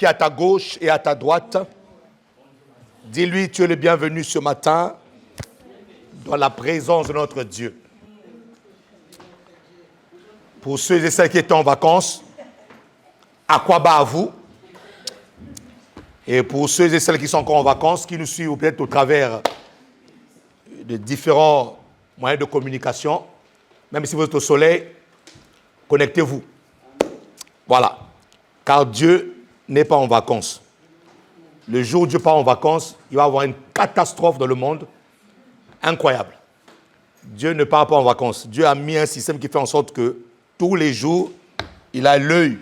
qui est à ta gauche et à ta droite. Dis-lui, tu es le bienvenu ce matin dans la présence de notre Dieu. Pour ceux et celles qui étaient en vacances, Akwaba à vous. Et pour ceux et celles qui sont encore en vacances, qui nous suivent peut-être au travers de différents moyens de communication, même si vous êtes au soleil, connectez-vous. Voilà. Car Dieu n'est pas en vacances. Le jour où Dieu part en vacances, il va y avoir une catastrophe dans le monde incroyable. Dieu ne part pas en vacances. Dieu a mis un système qui fait en sorte que tous les jours, il a l'œil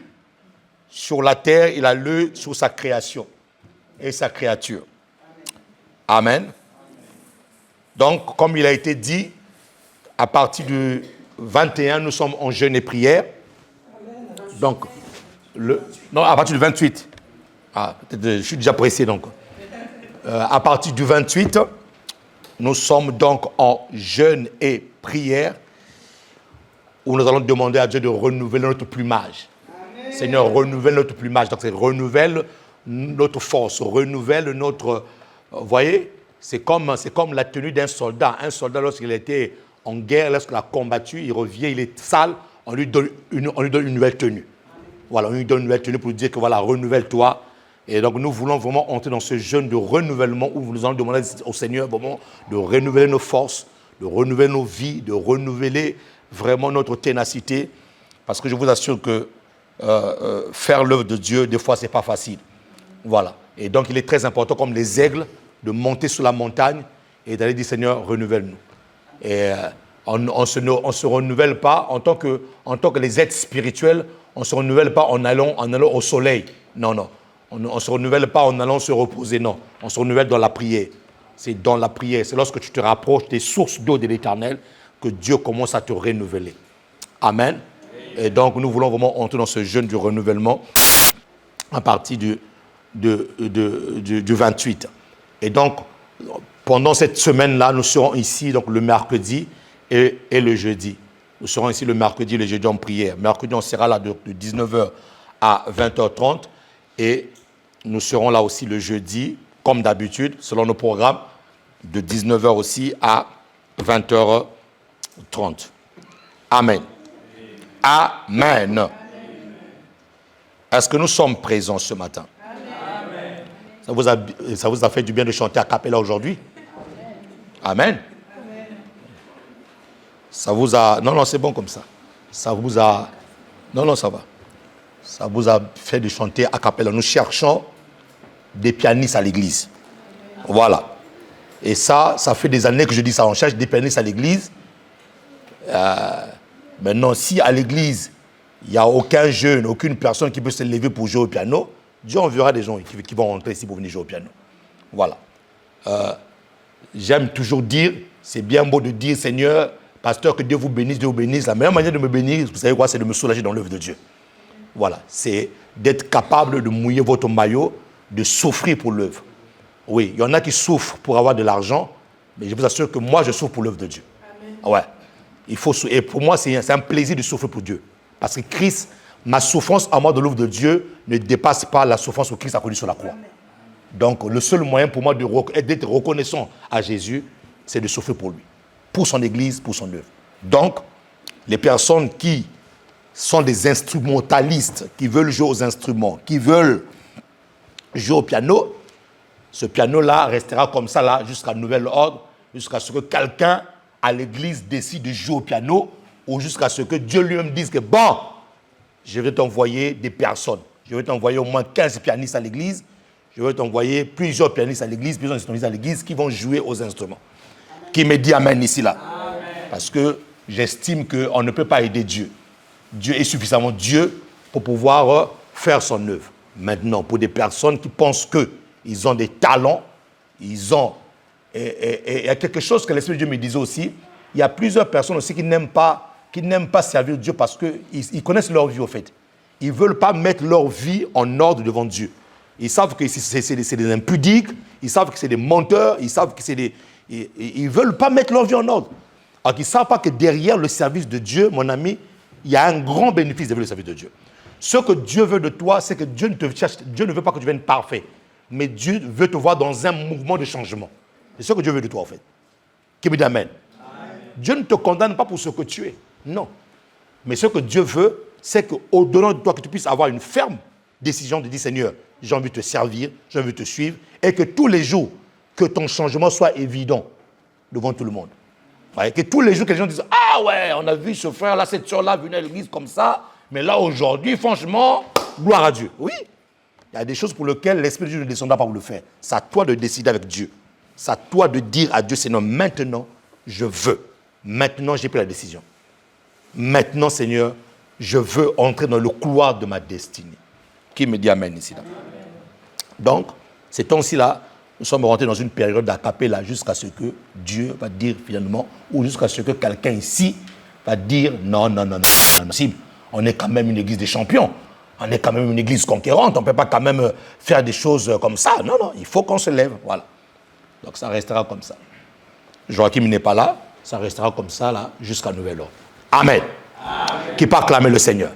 sur la terre, il a l'œil sur sa création et sa créature. Amen. Donc, comme il a été dit, à partir du 21, nous sommes en jeûne et prière. Donc, non, à partir du 28. Ah, je suis déjà pressé donc. À partir du 28, nous sommes donc en jeûne et prière où nous allons demander à Dieu de renouveler notre plumage. Amen. Seigneur, renouvelle notre plumage. Donc, c'est renouvelle notre force, renouvelle notre... Vous voyez, c'est comme la tenue d'un soldat. Un soldat, lorsqu'il était en guerre, lorsqu'il a combattu, il revient, il est sale, on lui donne une nouvelle tenue. Voilà, on lui donne une nouvelle tenue pour lui dire que voilà, renouvelle-toi. Et donc, nous voulons vraiment entrer dans ce jeûne de renouvellement où nous allons demander au Seigneur vraiment de renouveler nos forces, de renouveler nos vies, de renouveler vraiment notre ténacité. Parce que je vous assure que faire l'œuvre de Dieu, des fois, ce n'est pas facile. Voilà. Et donc, il est très important, comme les aigles, de monter sur la montagne et d'aller dire, Seigneur, renouvelle-nous. Et on ne se renouvelle pas en tant que les êtres spirituels, on ne se renouvelle pas en allant au soleil. Non, non. On ne se renouvelle pas en allant se reposer, non. On se renouvelle dans la prière. C'est dans la prière. C'est lorsque tu te rapproches des sources d'eau de l'Éternel que Dieu commence à te renouveler. Amen. Et donc, nous voulons vraiment entrer dans ce jeûne du renouvellement à partir du 28. Et donc, pendant cette semaine-là, nous serons ici donc, le mercredi et le jeudi. Nous serons ici le mercredi et le jeudi en prière. Mercredi, on sera là de 19h à 20h30. Et nous serons là aussi le jeudi, comme d'habitude, selon nos programmes, de 19h aussi à 20h30. Amen. Amen. Est-ce que nous sommes présents ce matin? Amen. Ça vous a fait du bien de chanter a cappella aujourd'hui? Amen. Amen. Ça vous a... Non, c'est bon comme ça. Ça vous a... Non, ça va. Ça vous a fait de chanter a cappella. Nous cherchons des pianistes à l'église. Voilà. Et ça fait des années que je dis ça. On cherche des pianistes à l'église. Maintenant, si à l'église, il n'y a aucun jeune, aucune personne qui peut se lever pour jouer au piano, Dieu enverra des gens qui vont rentrer ici pour venir jouer au piano. Voilà. J'aime toujours dire, c'est bien beau de dire, Seigneur, pasteur, que Dieu vous bénisse, Dieu vous bénisse. La meilleure manière de me bénir, vous savez quoi, c'est de me soulager dans l'œuvre de Dieu. Voilà, c'est d'être capable de mouiller votre maillot, de souffrir pour l'œuvre. Oui, il y en a qui souffrent pour avoir de l'argent, mais je vous assure que moi, je souffre pour l'œuvre de Dieu. Amen. Ouais. Et pour moi, c'est un plaisir de souffrir pour Dieu. Parce que Christ, ma souffrance à moi de l'œuvre de Dieu ne dépasse pas la souffrance que Christ a connue sur la croix. Amen. Donc, le seul moyen pour moi d'être reconnaissant à Jésus, c'est de souffrir pour lui, pour son Église, pour son œuvre. Donc, les personnes qui sont des instrumentalistes, qui veulent jouer aux instruments, qui veulent jouer au piano, ce piano-là restera comme ça là, jusqu'à nouvel ordre, jusqu'à ce que quelqu'un à l'église décide de jouer au piano, ou jusqu'à ce que Dieu lui-même dise que bon, je vais t'envoyer des personnes. Je vais t'envoyer au moins 15 pianistes à l'église, je vais t'envoyer plusieurs pianistes à l'église, plusieurs instrumentistes à l'église qui vont jouer aux instruments. Amen. Qui me dit amen ici là. Amen. Parce que j'estime qu'on ne peut pas aider Dieu. Dieu est suffisamment Dieu pour pouvoir faire son œuvre. Maintenant, pour des personnes qui pensent qu'ils ont des talents, ils ont... Et il y a quelque chose que l'Esprit de Dieu me disait aussi. Il y a plusieurs personnes aussi qui n'aiment pas servir Dieu parce qu'ils connaissent leur vie au fait. Ils ne veulent pas mettre leur vie en ordre devant Dieu. Ils savent que c'est des impudiques, ils savent que c'est des menteurs, ils savent que c'est des... Ils ne veulent pas mettre leur vie en ordre. Alors qu'ils ne savent pas que derrière le service de Dieu, mon ami, il y a un grand bénéfice de le service de Dieu. Ce que Dieu veut de toi, c'est que Dieu ne veut pas que tu viennes parfait. Mais Dieu veut te voir dans un mouvement de changement. C'est ce que Dieu veut de toi, en fait. Qui me dit Amen. Dieu ne te condamne pas pour ce que tu es. Non. Mais ce que Dieu veut, c'est qu'au-delà de toi, que tu puisses avoir une ferme décision de dire, Seigneur, j'ai envie de te servir, j'ai envie de te suivre, et que tous les jours, que ton changement soit évident devant tout le monde. Ouais, que tous les jours, que les gens disent, ah ouais, on a vu ce frère-là, cette soeur-là, venir à l'église comme ça, mais là, aujourd'hui, franchement, gloire à Dieu. Oui, il y a des choses pour lesquelles l'Esprit de Dieu ne descendra pas pour le faire. C'est à toi de décider avec Dieu. C'est à toi de dire à Dieu, Seigneur, maintenant, je veux. Maintenant, j'ai pris la décision. Maintenant, Seigneur, je veux entrer dans le couloir de ma destinée. Qui me dit Amen ici là? Donc, ces temps-ci là, nous sommes rentrés dans une période d'acapella jusqu'à ce que Dieu va dire finalement, ou jusqu'à ce que quelqu'un ici va dire non, non, non, non, non, non. On est quand même une église des champions. On est quand même une église conquérante. On ne peut pas quand même faire des choses comme ça. Non, non, il faut qu'on se lève. Voilà. Donc ça restera comme ça. Joachim n'est pas là. Ça restera comme ça là jusqu'à nouvel ordre. Amen. Amen. Qui peut acclamer le Seigneur?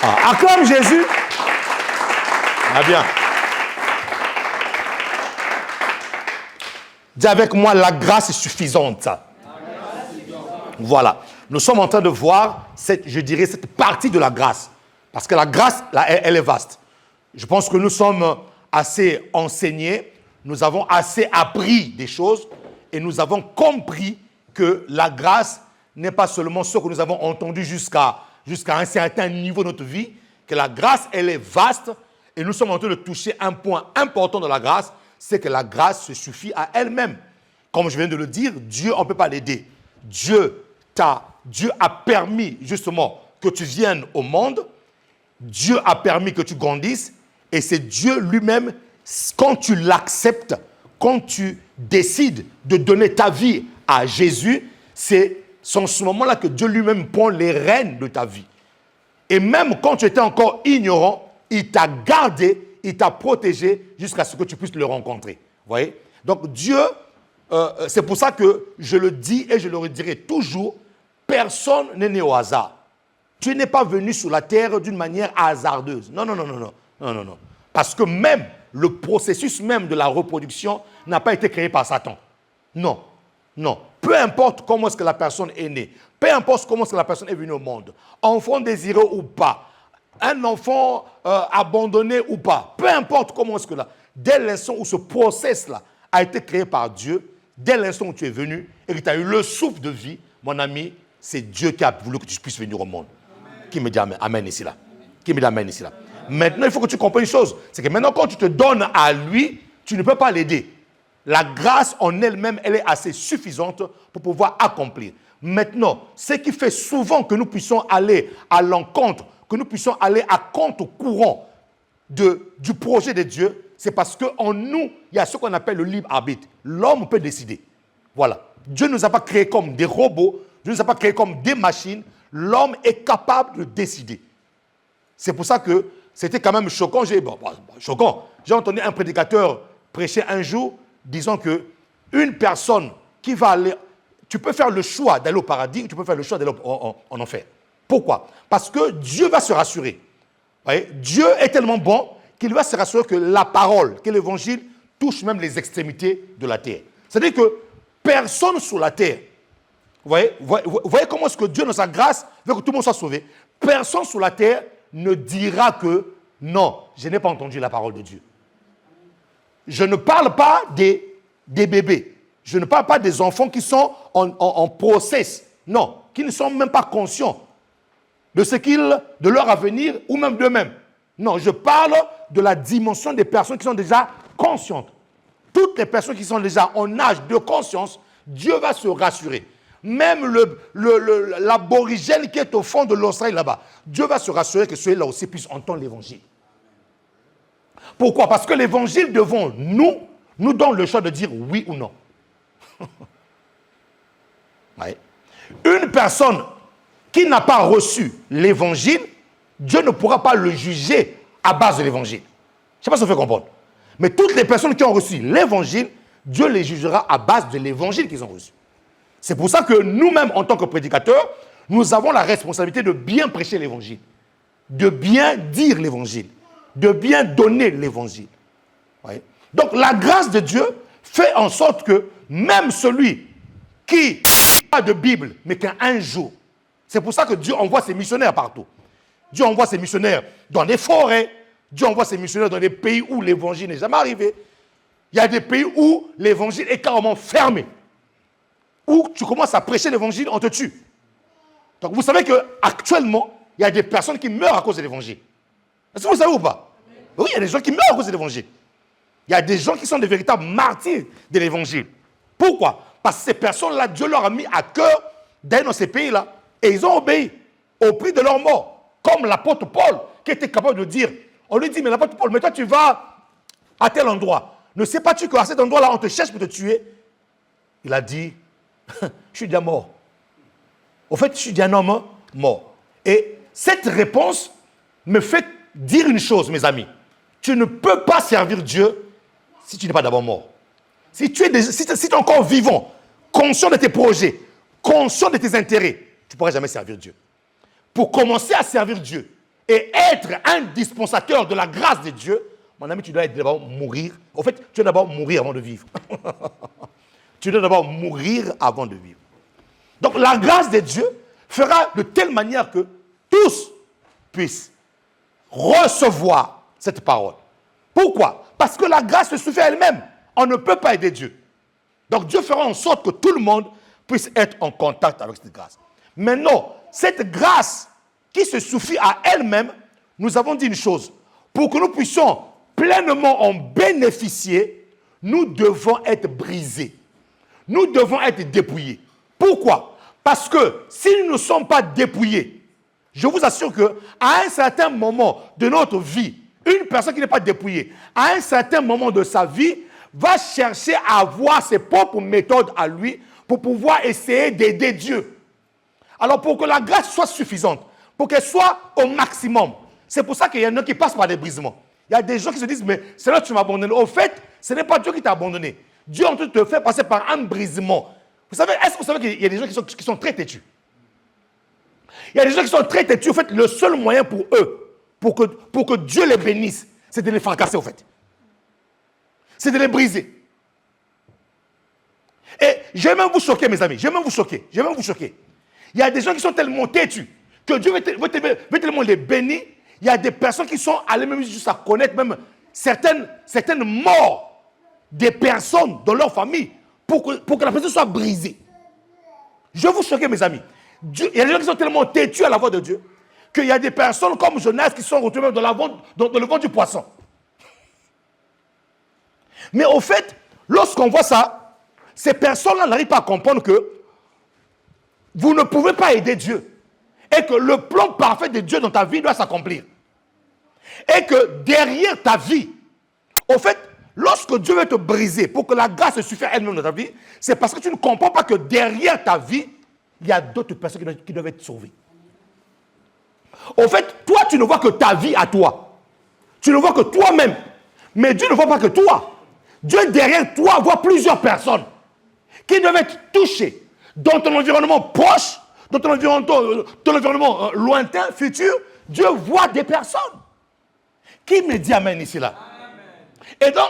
Ah, acclame Jésus. Ah bien. Dis avec moi, la grâce est suffisante. Voilà. Nous sommes en train de voir, cette partie de la grâce. Parce que la grâce, là, elle est vaste. Je pense que nous sommes assez enseignés, nous avons assez appris des choses et nous avons compris que la grâce n'est pas seulement ce que nous avons entendu jusqu'à un certain niveau de notre vie, que la grâce, elle est vaste et nous sommes en train de toucher un point important de la grâce, c'est que la grâce se suffit à elle-même. Comme je viens de le dire, Dieu, on ne peut pas l'aider. Dieu a permis justement que tu viennes au monde, Dieu a permis que tu grandisses, et c'est Dieu lui-même, quand tu l'acceptes, quand tu décides de donner ta vie à Jésus, c'est en ce moment-là que Dieu lui-même prend les rênes de ta vie. Et même quand tu étais encore ignorant, il t'a gardé, il t'a protégé jusqu'à ce que tu puisses le rencontrer. Vous voyez? Donc Dieu, c'est pour ça que je le dis et je le redirai toujours, personne n'est né au hasard. Tu n'es pas venu sur la terre d'une manière hasardeuse. Non, non, non, non, non, non, non, non. Parce que même le processus même de la reproduction n'a pas été créé par Satan. Non, non. Peu importe comment est-ce que la personne est née, peu importe comment est-ce que la personne est venue au monde, enfant désiré ou pas, un enfant abandonné ou pas, peu importe comment est-ce que là, dès l'instant où ce process-là a été créé par Dieu, dès l'instant où tu es venu et que tu as eu le souffle de vie, mon ami, c'est Dieu qui a voulu que tu puisses venir au monde. Amen. Qui me dit Amen ici là? Qui me dit Amen ici là? Maintenant, il faut que tu comprennes une chose. C'est que maintenant, quand tu te donnes à lui, tu ne peux pas l'aider. La grâce en elle-même, elle est assez suffisante pour pouvoir accomplir. Maintenant, ce qui fait souvent que nous puissions aller à l'encontre, que nous puissions aller à contre-courant du projet de Dieu, c'est parce qu'en nous, il y a ce qu'on appelle le libre arbitre. L'homme peut décider. Voilà. Dieu ne nous a pas créés comme des robots, Dieu ne nous a pas créés comme des machines. L'homme est capable de décider. C'est pour ça que c'était quand même choquant. Choquant. J'ai entendu un prédicateur prêcher un jour disant que une personne qui va aller... Tu peux faire le choix d'aller au paradis ou tu peux faire le choix d'aller en enfer. Pourquoi? Parce que Dieu va se rassurer. Vous voyez? Dieu est tellement bon qu'il va se rassurer que la parole, que l'évangile touche même les extrémités de la terre. C'est-à-dire que personne sur la terre, vous voyez comment est-ce que Dieu, dans sa grâce, veut que tout le monde soit sauvé. Personne sur la terre ne dira que non, je n'ai pas entendu la parole de Dieu. Je ne parle pas des bébés. Je ne parle pas des enfants qui sont en process. Non, qui ne sont même pas conscients de leur avenir ou même d'eux-mêmes. Non, je parle de la dimension des personnes qui sont déjà conscientes. Toutes les personnes qui sont déjà en âge de conscience, Dieu va se rassurer. Même l'aborigène qui est au fond de l'Australie là-bas, Dieu va se rassurer que celui-là aussi puisse entendre l'évangile. Pourquoi? Parce que l'évangile devant nous donne le choix de dire oui ou non. Ouais. Une personne qui n'a pas reçu l'évangile, Dieu ne pourra pas le juger à base de l'évangile. Je ne sais pas si vous fait comprendre. Mais toutes les personnes qui ont reçu l'évangile, Dieu les jugera à base de l'évangile qu'ils ont reçu. C'est pour ça que nous-mêmes, en tant que prédicateurs, nous avons la responsabilité de bien prêcher l'évangile, de bien dire l'évangile, de bien donner l'évangile. Oui. Donc la grâce de Dieu fait en sorte que même celui qui n'a pas de Bible, mais qu'un jour, c'est pour ça que Dieu envoie ses missionnaires partout. Dieu envoie ses missionnaires dans des forêts, Dieu envoie ses missionnaires dans des pays où l'évangile n'est jamais arrivé. Il y a des pays où l'évangile est carrément fermé. Où tu commences à prêcher l'évangile, on te tue. Donc vous savez qu'actuellement, il y a des personnes qui meurent à cause de l'évangile. Est-ce que vous savez ou pas? Oui, il y a des gens qui meurent à cause de l'évangile. Il y a des gens qui sont des véritables martyrs de l'évangile. Pourquoi? Parce que ces personnes-là, Dieu leur a mis à cœur d'aller dans ces pays-là. Et ils ont obéi au prix de leur mort. Comme l'apôtre Paul, qui était capable de dire, on lui dit, mais l'apôtre Paul, mais toi tu vas à tel endroit. Ne sais pas-tu qu'à cet endroit-là, on te cherche pour te tuer? Il a dit, je suis déjà mort. Au fait, je suis déjà un homme mort. Et cette réponse me fait dire une chose, mes amis. Tu ne peux pas servir Dieu si tu n'es pas d'abord mort. Si tu es encore vivant, conscient de tes projets, conscient de tes intérêts, tu ne pourras jamais servir Dieu. Pour commencer à servir Dieu et être un dispensateur de la grâce de Dieu, mon ami, tu dois d'abord mourir. En fait, tu dois d'abord mourir avant de vivre. Tu dois d'abord mourir avant de vivre. Donc la grâce de Dieu fera de telle manière que tous puissent recevoir cette parole. Pourquoi? Parce que la grâce se suffit à elle-même. On ne peut pas aider Dieu. Donc Dieu fera en sorte que tout le monde puisse être en contact avec cette grâce. Maintenant, cette grâce qui se suffit à elle-même, nous avons dit une chose. Pour que nous puissions pleinement en bénéficier, nous devons être brisés. Nous devons être dépouillés. Pourquoi? Parce que si nous ne sommes pas dépouillés, je vous assure qu'à un certain moment de notre vie, une personne qui n'est pas dépouillée, à un certain moment de sa vie, va chercher à avoir ses propres méthodes à lui pour pouvoir essayer d'aider Dieu. Alors pour que la grâce soit suffisante, pour qu'elle soit au maximum, c'est pour ça qu'il y en a qui passent par des brisements. Il y a des gens qui se disent, mais c'est là que tu m'as abandonné. Au fait, ce n'est pas Dieu qui t'a abandonné. Dieu en train de te faire passer par un brisement. Vous savez, est-ce que vous savez qu'il y a des gens qui sont très têtus? Il y a des gens qui sont très têtus. En fait, le seul moyen pour eux, pour que Dieu les bénisse, c'est de les fracasser, en fait. C'est de les briser. Et je vais même vous choquer, mes amis. Je vais même vous choquer. Je vais même vous choquer. Il y a des gens qui sont tellement têtus que Dieu veut tellement les bénir. Il y a des personnes qui sont allées même jusqu'à connaître même certaines morts des personnes dans leur famille pour que la personne soit brisée. Je vais vous choquer, mes amis. Il y a des gens qui sont tellement têtus à la voix de Dieu qu'il y a des personnes comme Jonas qui sont retrouvées dans le ventre du poisson. Mais au fait, lorsqu'on voit ça, ces personnes-là n'arrivent pas à comprendre que vous ne pouvez pas aider Dieu. Et que le plan parfait de Dieu dans ta vie doit s'accomplir. Et que derrière ta vie, au fait, lorsque Dieu veut te briser pour que la grâce se suffise à elle-même dans ta vie, c'est parce que tu ne comprends pas que derrière ta vie, il y a d'autres personnes qui doivent être sauvées. Au fait, toi, tu ne vois que ta vie à toi. Tu ne vois que toi-même. Mais Dieu ne voit pas que toi. Dieu, derrière toi, voit plusieurs personnes qui doivent être touchées dans ton environnement proche, dans ton environnement lointain, futur. Dieu voit des personnes. Qui me dit amen ici là? Et donc,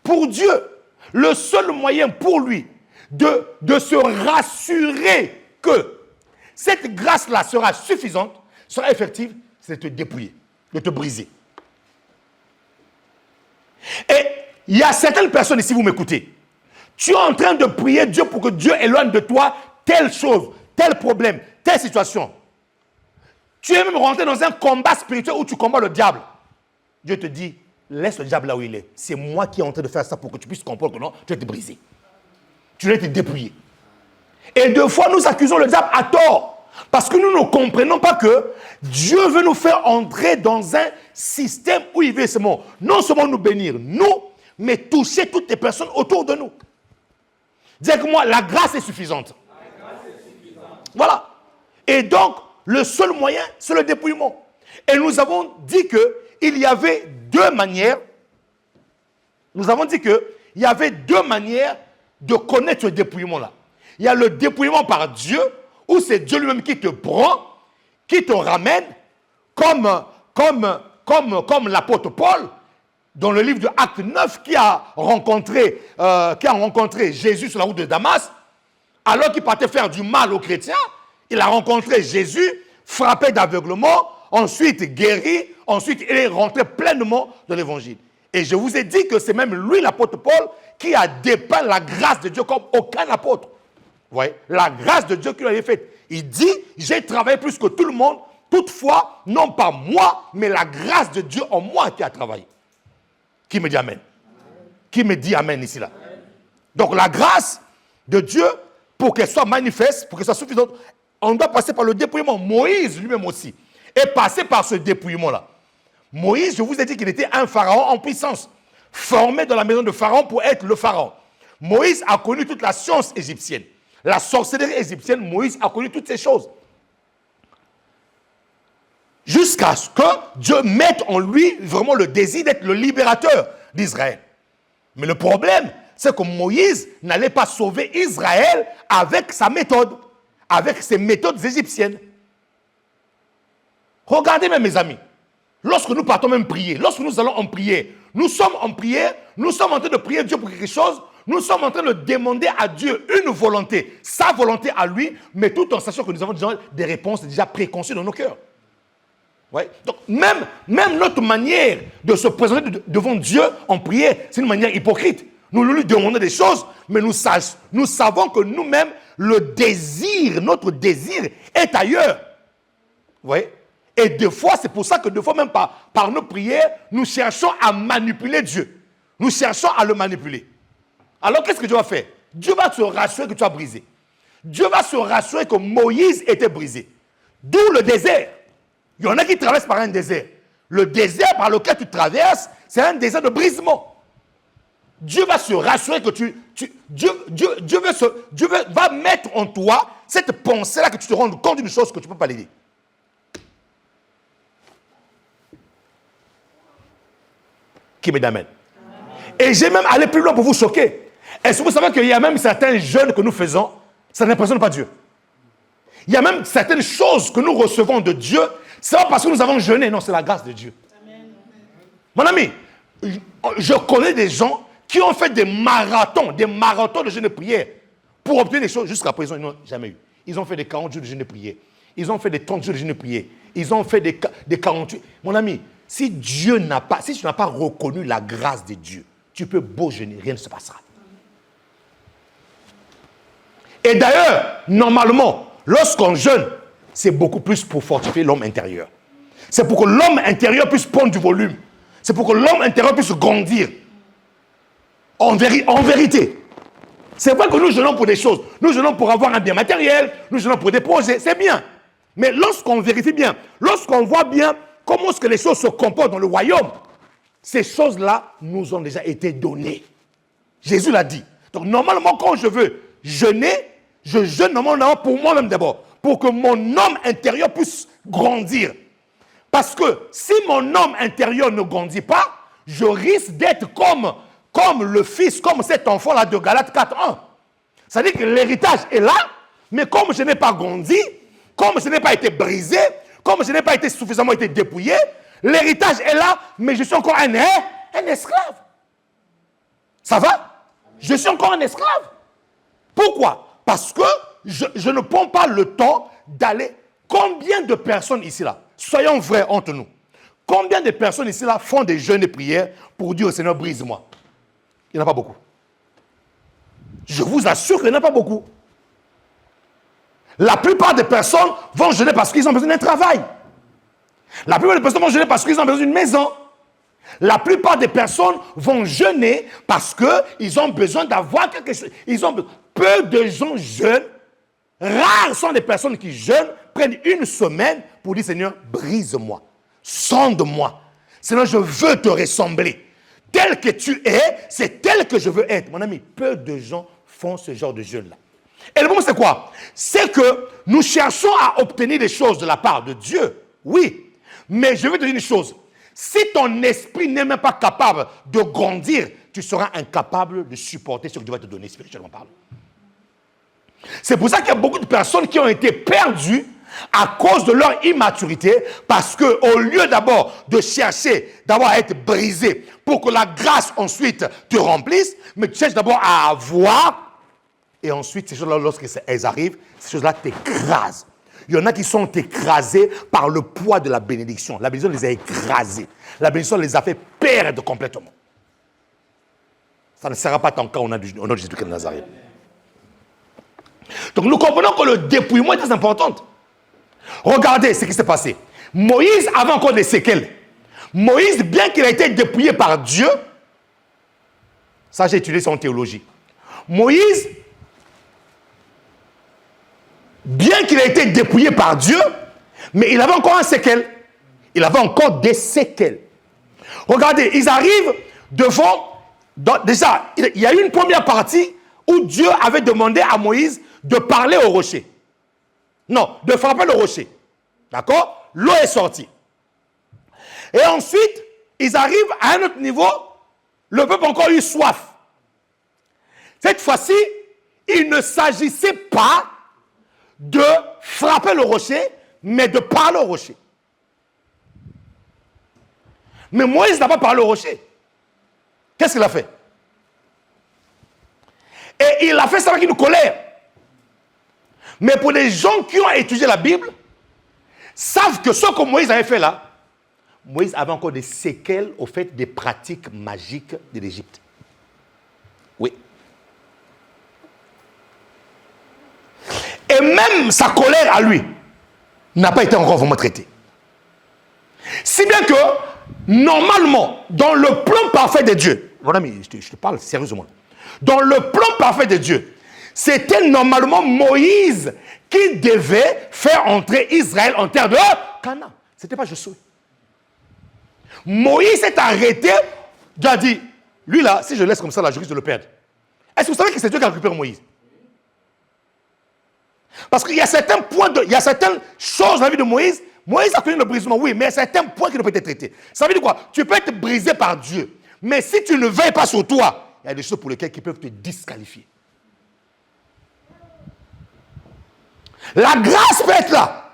pour Dieu, le seul moyen pour lui de se rassurer que cette grâce-là sera suffisante, sera effective, c'est de te dépouiller, de te briser. Et il y a certaines personnes ici, vous m'écoutez, tu es en train de prier Dieu pour que Dieu éloigne de toi telle chose, tel problème, telle situation. Tu es même rentré dans un combat spirituel où tu combats le diable. Dieu te dit, laisse le diable là où il est. C'est moi qui est en train de faire ça pour que tu puisses comprendre que non, tu vas te briser. Tu vas te dépouiller. Et deux fois, nous accusons le diable à tort. Parce que nous ne comprenons pas que Dieu veut nous faire entrer dans un système où il veut seulement, non seulement nous bénir, nous, mais toucher toutes les personnes autour de nous. Dis avec moi, la grâce est suffisante. La grâce est suffisante. Voilà. Et donc, le seul moyen, c'est le dépouillement. Et nous avons dit qu'il y avait deux manières. Nous avons dit qu'il y avait deux manières de connaître ce dépouillement-là. Il y a le dépouillement par Dieu, où c'est Dieu lui-même qui te prend, qui te ramène, comme l'apôtre Paul, dans le livre de Actes 9, qui a rencontré Jésus sur la route de Damas, alors qu'il partait faire du mal aux chrétiens. Il a rencontré Jésus, frappé d'aveuglement, ensuite guéri, ensuite il est rentré pleinement dans l'évangile. Et je vous ai dit que c'est même lui, l'apôtre Paul, qui a dépeint la grâce de Dieu comme aucun apôtre. Vous voyez, la grâce de Dieu qu'il avait faite. Il dit, j'ai travaillé plus que tout le monde, toutefois, non pas moi, mais la grâce de Dieu en moi qui a travaillé. Qui me dit amen? Qui me dit amen ici là? Donc la grâce de Dieu, pour qu'elle soit manifeste, pour qu'elle soit suffisante, on doit passer par le dépouillement. Moïse lui-même aussi est passé par ce dépouillement-là. Moïse, je vous ai dit qu'il était un pharaon en puissance, formé dans la maison de Pharaon pour être le pharaon. Moïse a connu toute la science égyptienne. La sorcellerie égyptienne, Moïse a connu toutes ces choses. Jusqu'à ce que Dieu mette en lui vraiment le désir d'être le libérateur d'Israël. Mais le problème, c'est que Moïse n'allait pas sauver Israël avec sa méthode, avec ses méthodes égyptiennes. Regardez même mes amis, lorsque nous partons même prier, lorsque nous allons en prier, nous sommes en prière, nous sommes en train de prier Dieu pour quelque chose, nous sommes en train de demander à Dieu une volonté, sa volonté à lui, mais tout en sachant que nous avons déjà des réponses déjà préconçues dans nos cœurs. Ouais. Donc même notre manière de se présenter devant Dieu en prière, c'est une manière hypocrite. Nous lui demandons des choses, mais nous savons que nous-mêmes, notre désir est ailleurs. Vous voyez? Et des fois, c'est pour ça que des fois, même par nos prières, nous cherchons à manipuler Dieu. Nous cherchons à le manipuler. Alors, qu'est-ce que Dieu va faire? Dieu va se rassurer que tu as brisé. Dieu va se rassurer que Moïse était brisé. D'où le désert. Il y en a qui traversent par un désert. Le désert par lequel tu traverses, c'est un désert de brisement. Dieu va se rassurer que Dieu va mettre en toi cette pensée-là que tu te rendes compte d'une chose que tu ne peux pas l'aider. Qui me dit amen. Et j'ai même allé plus loin pour vous choquer. Est-ce que vous savez qu'il y a même certains jeûnes que nous faisons, ça n'impressionne pas Dieu. Il y a même certaines choses que nous recevons de Dieu, c'est pas parce que nous avons jeûné, non, c'est la grâce de Dieu. Amen. Mon ami, je connais des gens qui ont fait des marathons de jeûne de prière pour obtenir des choses. Jusqu'à présent, ils n'ont jamais eu. Ils ont fait des 40 jours de jeûne de prière. Ils ont fait des 30 jours de jeûne de prière. Ils ont fait des 48. Mon ami, si tu n'as pas reconnu la grâce de Dieu, tu peux beau jeûner, rien ne se passera. Et d'ailleurs, normalement, lorsqu'on jeûne, c'est beaucoup plus pour fortifier l'homme intérieur. C'est pour que l'homme intérieur puisse prendre du volume. C'est pour que l'homme intérieur puisse grandir. En vérité. C'est vrai que nous jeûnons pour des choses. Nous jeûnons pour avoir un bien matériel. Nous jeûnons pour des projets. C'est bien. Mais lorsqu'on vérifie bien, lorsqu'on voit bien comment est-ce que les choses se comportent dans le royaume, ces choses-là nous ont déjà été données. Jésus l'a dit. Donc normalement, quand je veux jeûner, je jeûne normalement pour moi-même d'abord. Pour que mon homme intérieur puisse grandir. Parce que si mon homme intérieur ne grandit pas, je risque d'être comme le fils, comme cet enfant-là de Galates 4:1. C'est-à-dire que l'héritage est là, mais comme je n'ai pas grandi, comme je n'ai pas été brisé, comme je n'ai pas été suffisamment été dépouillé, l'héritage est là, mais je suis encore un esclave. Ça va? Je suis encore un esclave. Pourquoi? Parce que je ne prends pas le temps d'aller. Combien de personnes ici là, soyons vrais entre nous, combien de personnes ici là font des jeûnes et prières pour dire au Seigneur brise-moi? Il n'y en a pas beaucoup. Je vous assure qu'il n'y en a pas beaucoup. La plupart des personnes vont jeûner parce qu'ils ont besoin d'un travail. La plupart des personnes vont jeûner parce qu'ils ont besoin d'une maison. La plupart des personnes vont jeûner parce qu'ils ont besoin d'avoir quelque chose. Peu de gens jeûnent. Rares sont les personnes qui jeûnent, prennent une semaine pour dire Seigneur, brise-moi, sonde-moi. Seigneur, je veux te ressembler. Tel que tu es, c'est tel que je veux être. Mon ami, peu de gens font ce genre de jeûne-là. Et le problème, c'est quoi? C'est que nous cherchons à obtenir des choses de la part de Dieu. Oui, mais je vais te dire une chose. Si ton esprit n'est même pas capable de grandir, tu seras incapable de supporter ce que Dieu va te donner spirituellement parlant. C'est pour ça qu'il y a beaucoup de personnes qui ont été perdues à cause de leur immaturité, parce qu'au lieu d'abord de chercher, d'avoir à être brisé pour que la grâce ensuite te remplisse, mais tu cherches d'abord à avoir, et ensuite ces choses-là, lorsqu'elles arrivent, ces choses-là t'écrasent. Il y en a qui sont écrasés par le poids de la bénédiction. La bénédiction les a écrasés. La bénédiction les a fait perdre complètement. Ça ne sera pas ton cas au nom de Jésus-Christ de Nazareth. Donc nous comprenons que le dépouillement est très important. Regardez ce qui s'est passé. Moïse avait encore des séquelles. Moïse, bien qu'il ait été dépouillé par Dieu, ça j'ai étudié son théologie. Moïse, bien qu'il ait été dépouillé par Dieu, mais il avait encore un séquelle. Il avait encore des séquelles. Regardez, ils arrivent devant... déjà, il y a eu une première partie où Dieu avait demandé à Moïse de parler au rocher. Non, de frapper le rocher. D'accord? L'eau est sortie. Et ensuite, ils arrivent à un autre niveau. Le peuple a encore eu soif. Cette fois-ci, il ne s'agissait pas de frapper le rocher, mais de parler au rocher. Mais Moïse n'a pas parlé au rocher. Qu'est-ce qu'il a fait? Et il a fait ça avec une colère. Mais pour les gens qui ont étudié la Bible, savent que ce que Moïse avait fait là, Moïse avait encore des séquelles au fait des pratiques magiques de l'Égypte. Oui. Et même sa colère à lui n'a pas été encore vraiment traitée. Si bien que, normalement, dans le plan parfait de Dieu, mon ami, je te parle sérieusement, dans le plan parfait de Dieu, c'était normalement Moïse qui devait faire entrer Israël en terre de Canaan. Ce n'était pas Josué. Moïse s'est arrêté, Dieu a dit, lui là, si je laisse comme ça, là, je risque de le perdre. Est-ce que vous savez que c'est Dieu qui a récupéré Moïse? Parce qu'il y a certains points, il y a certaines choses dans la vie de Moïse. Moïse a connu le brisement, oui, mais il y a certains points qui ne peuvent pas être traités. Ça veut dire quoi? Tu peux être brisé par Dieu, mais si tu ne veilles pas sur toi, il y a des choses pour lesquelles qui peuvent te disqualifier. La grâce peut être là.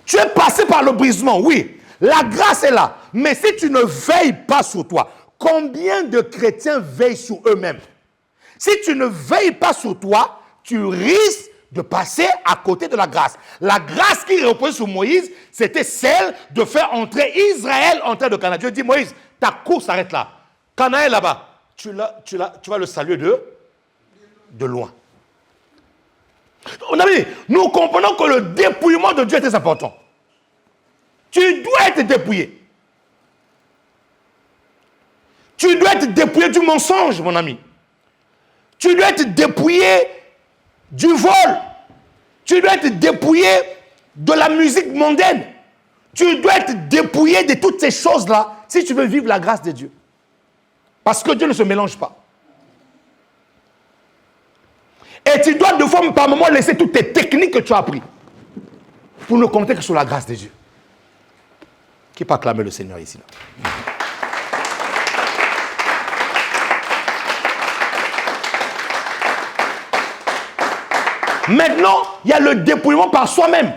Tu es passé par le brisement, oui. La grâce est là. Mais si tu ne veilles pas sur toi, combien de chrétiens veillent sur eux-mêmes? Si tu ne veilles pas sur toi, tu risques de passer à côté de la grâce. La grâce qui repose sur Moïse, c'était celle de faire entrer Israël en terre de Canaan. Dieu dit, Moïse, ta course s'arrête là. Canaan est là-bas. Tu vas le saluer de loin. Nous comprenons que le dépouillement de Dieu est très important. Tu dois être dépouillé. Tu dois être dépouillé du mensonge, mon ami. Tu dois être dépouillé du vol. Tu dois être dépouillé de la musique mondaine. Tu dois être dépouillé de toutes ces choses-là si tu veux vivre la grâce de Dieu. Parce que Dieu ne se mélange pas. Et tu dois de fois par moment laisser toutes tes techniques que tu as apprises pour ne compter que sur la grâce de Dieu. Qui peut acclamer le Seigneur ici là? Maintenant, il y a le dépouillement par soi-même.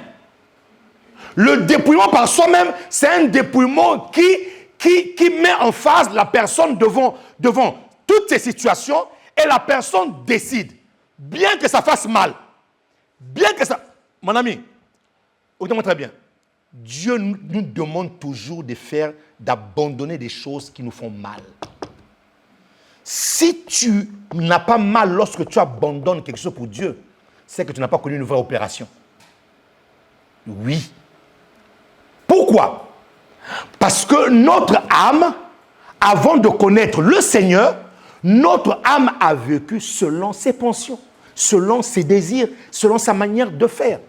Le dépouillement par soi-même, c'est un dépouillement qui met en phase la personne devant toutes ces situations et la personne décide. Bien que ça fasse mal, bien que ça... Mon ami, écoutez-moi très bien. Dieu nous demande toujours d'abandonner des choses qui nous font mal. Si tu n'as pas mal lorsque tu abandonnes quelque chose pour Dieu, c'est que tu n'as pas connu une vraie opération. Oui. Pourquoi? Parce que notre âme, avant de connaître le Seigneur, notre âme a vécu selon ses pensions, selon ses désirs, selon sa manière de faire.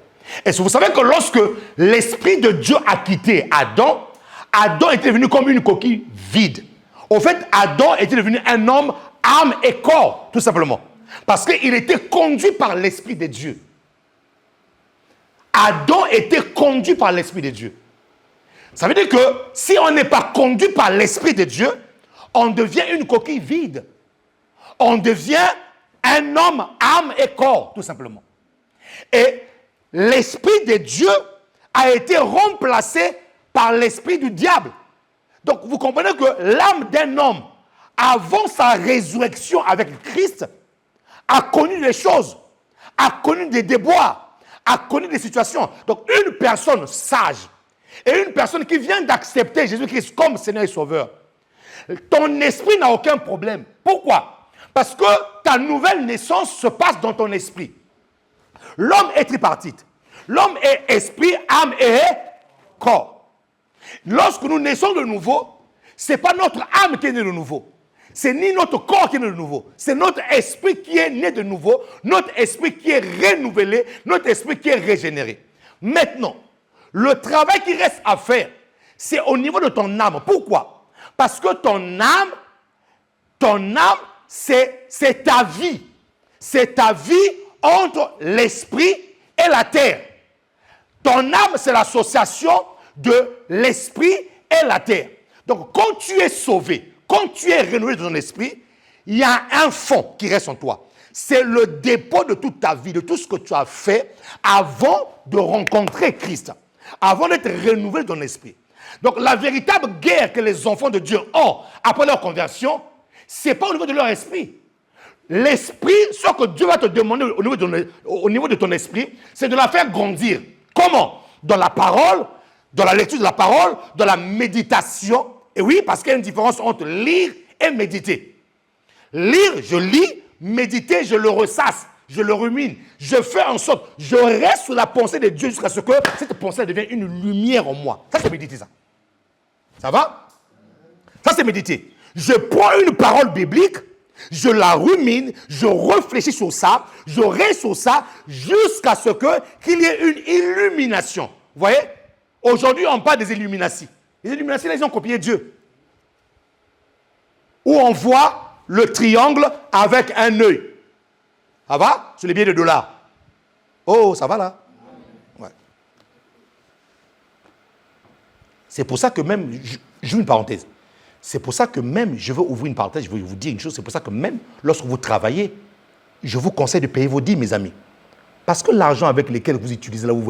Est-ce que vous savez que lorsque l'Esprit de Dieu a quitté Adam, Adam était devenu comme une coquille vide. Au fait, Adam était devenu un homme, âme et corps, tout simplement. Parce qu'il était conduit par l'Esprit de Dieu. Adam était conduit par l'Esprit de Dieu. Ça veut dire que si on n'est pas conduit par l'Esprit de Dieu, on devient une coquille vide. On devient un homme, âme et corps, tout simplement. Et l'esprit de Dieu a été remplacé par l'esprit du diable. Donc vous comprenez que l'âme d'un homme, avant sa résurrection avec Christ, a connu des choses, a connu des déboires, a connu des situations. Donc une personne sage et une personne qui vient d'accepter Jésus-Christ comme Seigneur et Sauveur, ton esprit n'a aucun problème. Pourquoi? Parce que ta nouvelle naissance se passe dans ton esprit. L'homme est tripartite. L'homme est esprit, âme et corps. Lorsque nous naissons de nouveau, ce n'est pas notre âme qui est née de nouveau. C'est ni notre corps qui est né de nouveau. C'est notre esprit qui est né de nouveau, notre esprit qui est renouvelé, notre esprit qui est régénéré. Maintenant, le travail qui reste à faire, c'est au niveau de ton âme. Pourquoi? Parce que ton âme, c'est ta vie. C'est ta vie entre l'esprit et la terre. Ton âme, c'est l'association de l'esprit et la terre. Donc, quand tu es sauvé, quand tu es renouvelé dans ton esprit, il y a un fond qui reste en toi. C'est le dépôt de toute ta vie, de tout ce que tu as fait avant de rencontrer Christ, avant d'être renouvelé dans l'esprit. Donc, la véritable guerre que les enfants de Dieu ont après leur conversion, ce n'est pas au niveau de leur esprit. L'esprit, ce que Dieu va te demander au niveau de ton esprit, c'est de la faire grandir. Comment? Dans la parole, dans la lecture de la parole, dans la méditation. Et oui, parce qu'il y a une différence entre lire et méditer. Lire, je lis. Méditer, je le ressasse. Je le rumine. Je fais en sorte, je reste sous la pensée de Dieu jusqu'à ce que cette pensée devienne une lumière en moi. Ça, c'est méditer, ça. Ça va? Ça, c'est méditer. Je prends une parole biblique, je la rumine, je réfléchis sur ça, je reste sur ça, jusqu'à ce qu'il y ait une illumination. Vous voyez? Aujourd'hui, on parle des Illuminati. Les Illuminati, là, ils ont copié Dieu. Où on voit le triangle avec un œil. Ça va? Sur les billets de dollars. Oh, ça va là? Ouais. C'est pour ça que même, j'ouvre une parenthèse. C'est pour ça que même, je veux ouvrir une parenthèse, je veux vous dire une chose, c'est pour ça que même lorsque vous travaillez, je vous conseille de payer vos dîmes, mes amis. Parce que l'argent avec lequel vous utilisez, là, vous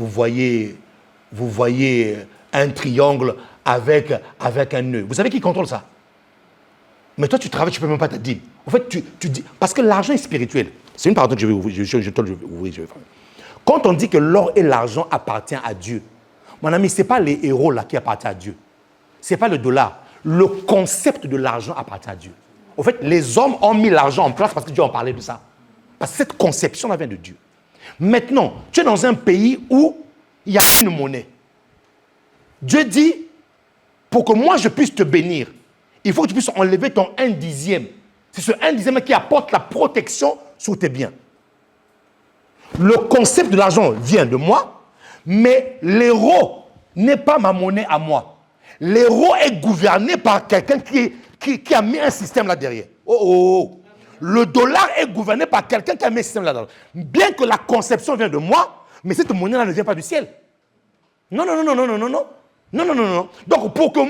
voyez un triangle avec un nœud. Vous savez qui contrôle ça? Mais toi, tu travailles, tu ne peux même pas te dire. En fait, tu dis... Parce que l'argent est spirituel. C'est une parenthèse que je vais ouvrir. Quand on dit que l'or et l'argent appartiennent à Dieu, mon ami, ce n'est pas les héros là qui appartiennent à Dieu. Ce n'est pas le dollar. Le concept de l'argent appartient à Dieu. En fait, les hommes ont mis l'argent en place parce que Dieu en parlait de ça. Parce que cette conception-là vient de Dieu. Maintenant, tu es dans un pays où il y a une monnaie. Dieu dit, pour que moi je puisse te bénir, il faut que tu puisses enlever ton 1/10. C'est ce 1/10 qui apporte la protection sur tes biens. Le concept de l'argent vient de moi, mais l'euro n'est pas ma monnaie à moi. L'euro est gouverné par quelqu'un qui a mis un système là derrière. Oh. Le dollar est gouverné par quelqu'un qui a mis un système là derrière. Bien que la conception vient de moi, mais cette monnaie-là ne vient pas du ciel. Non. Non. Donc, pour que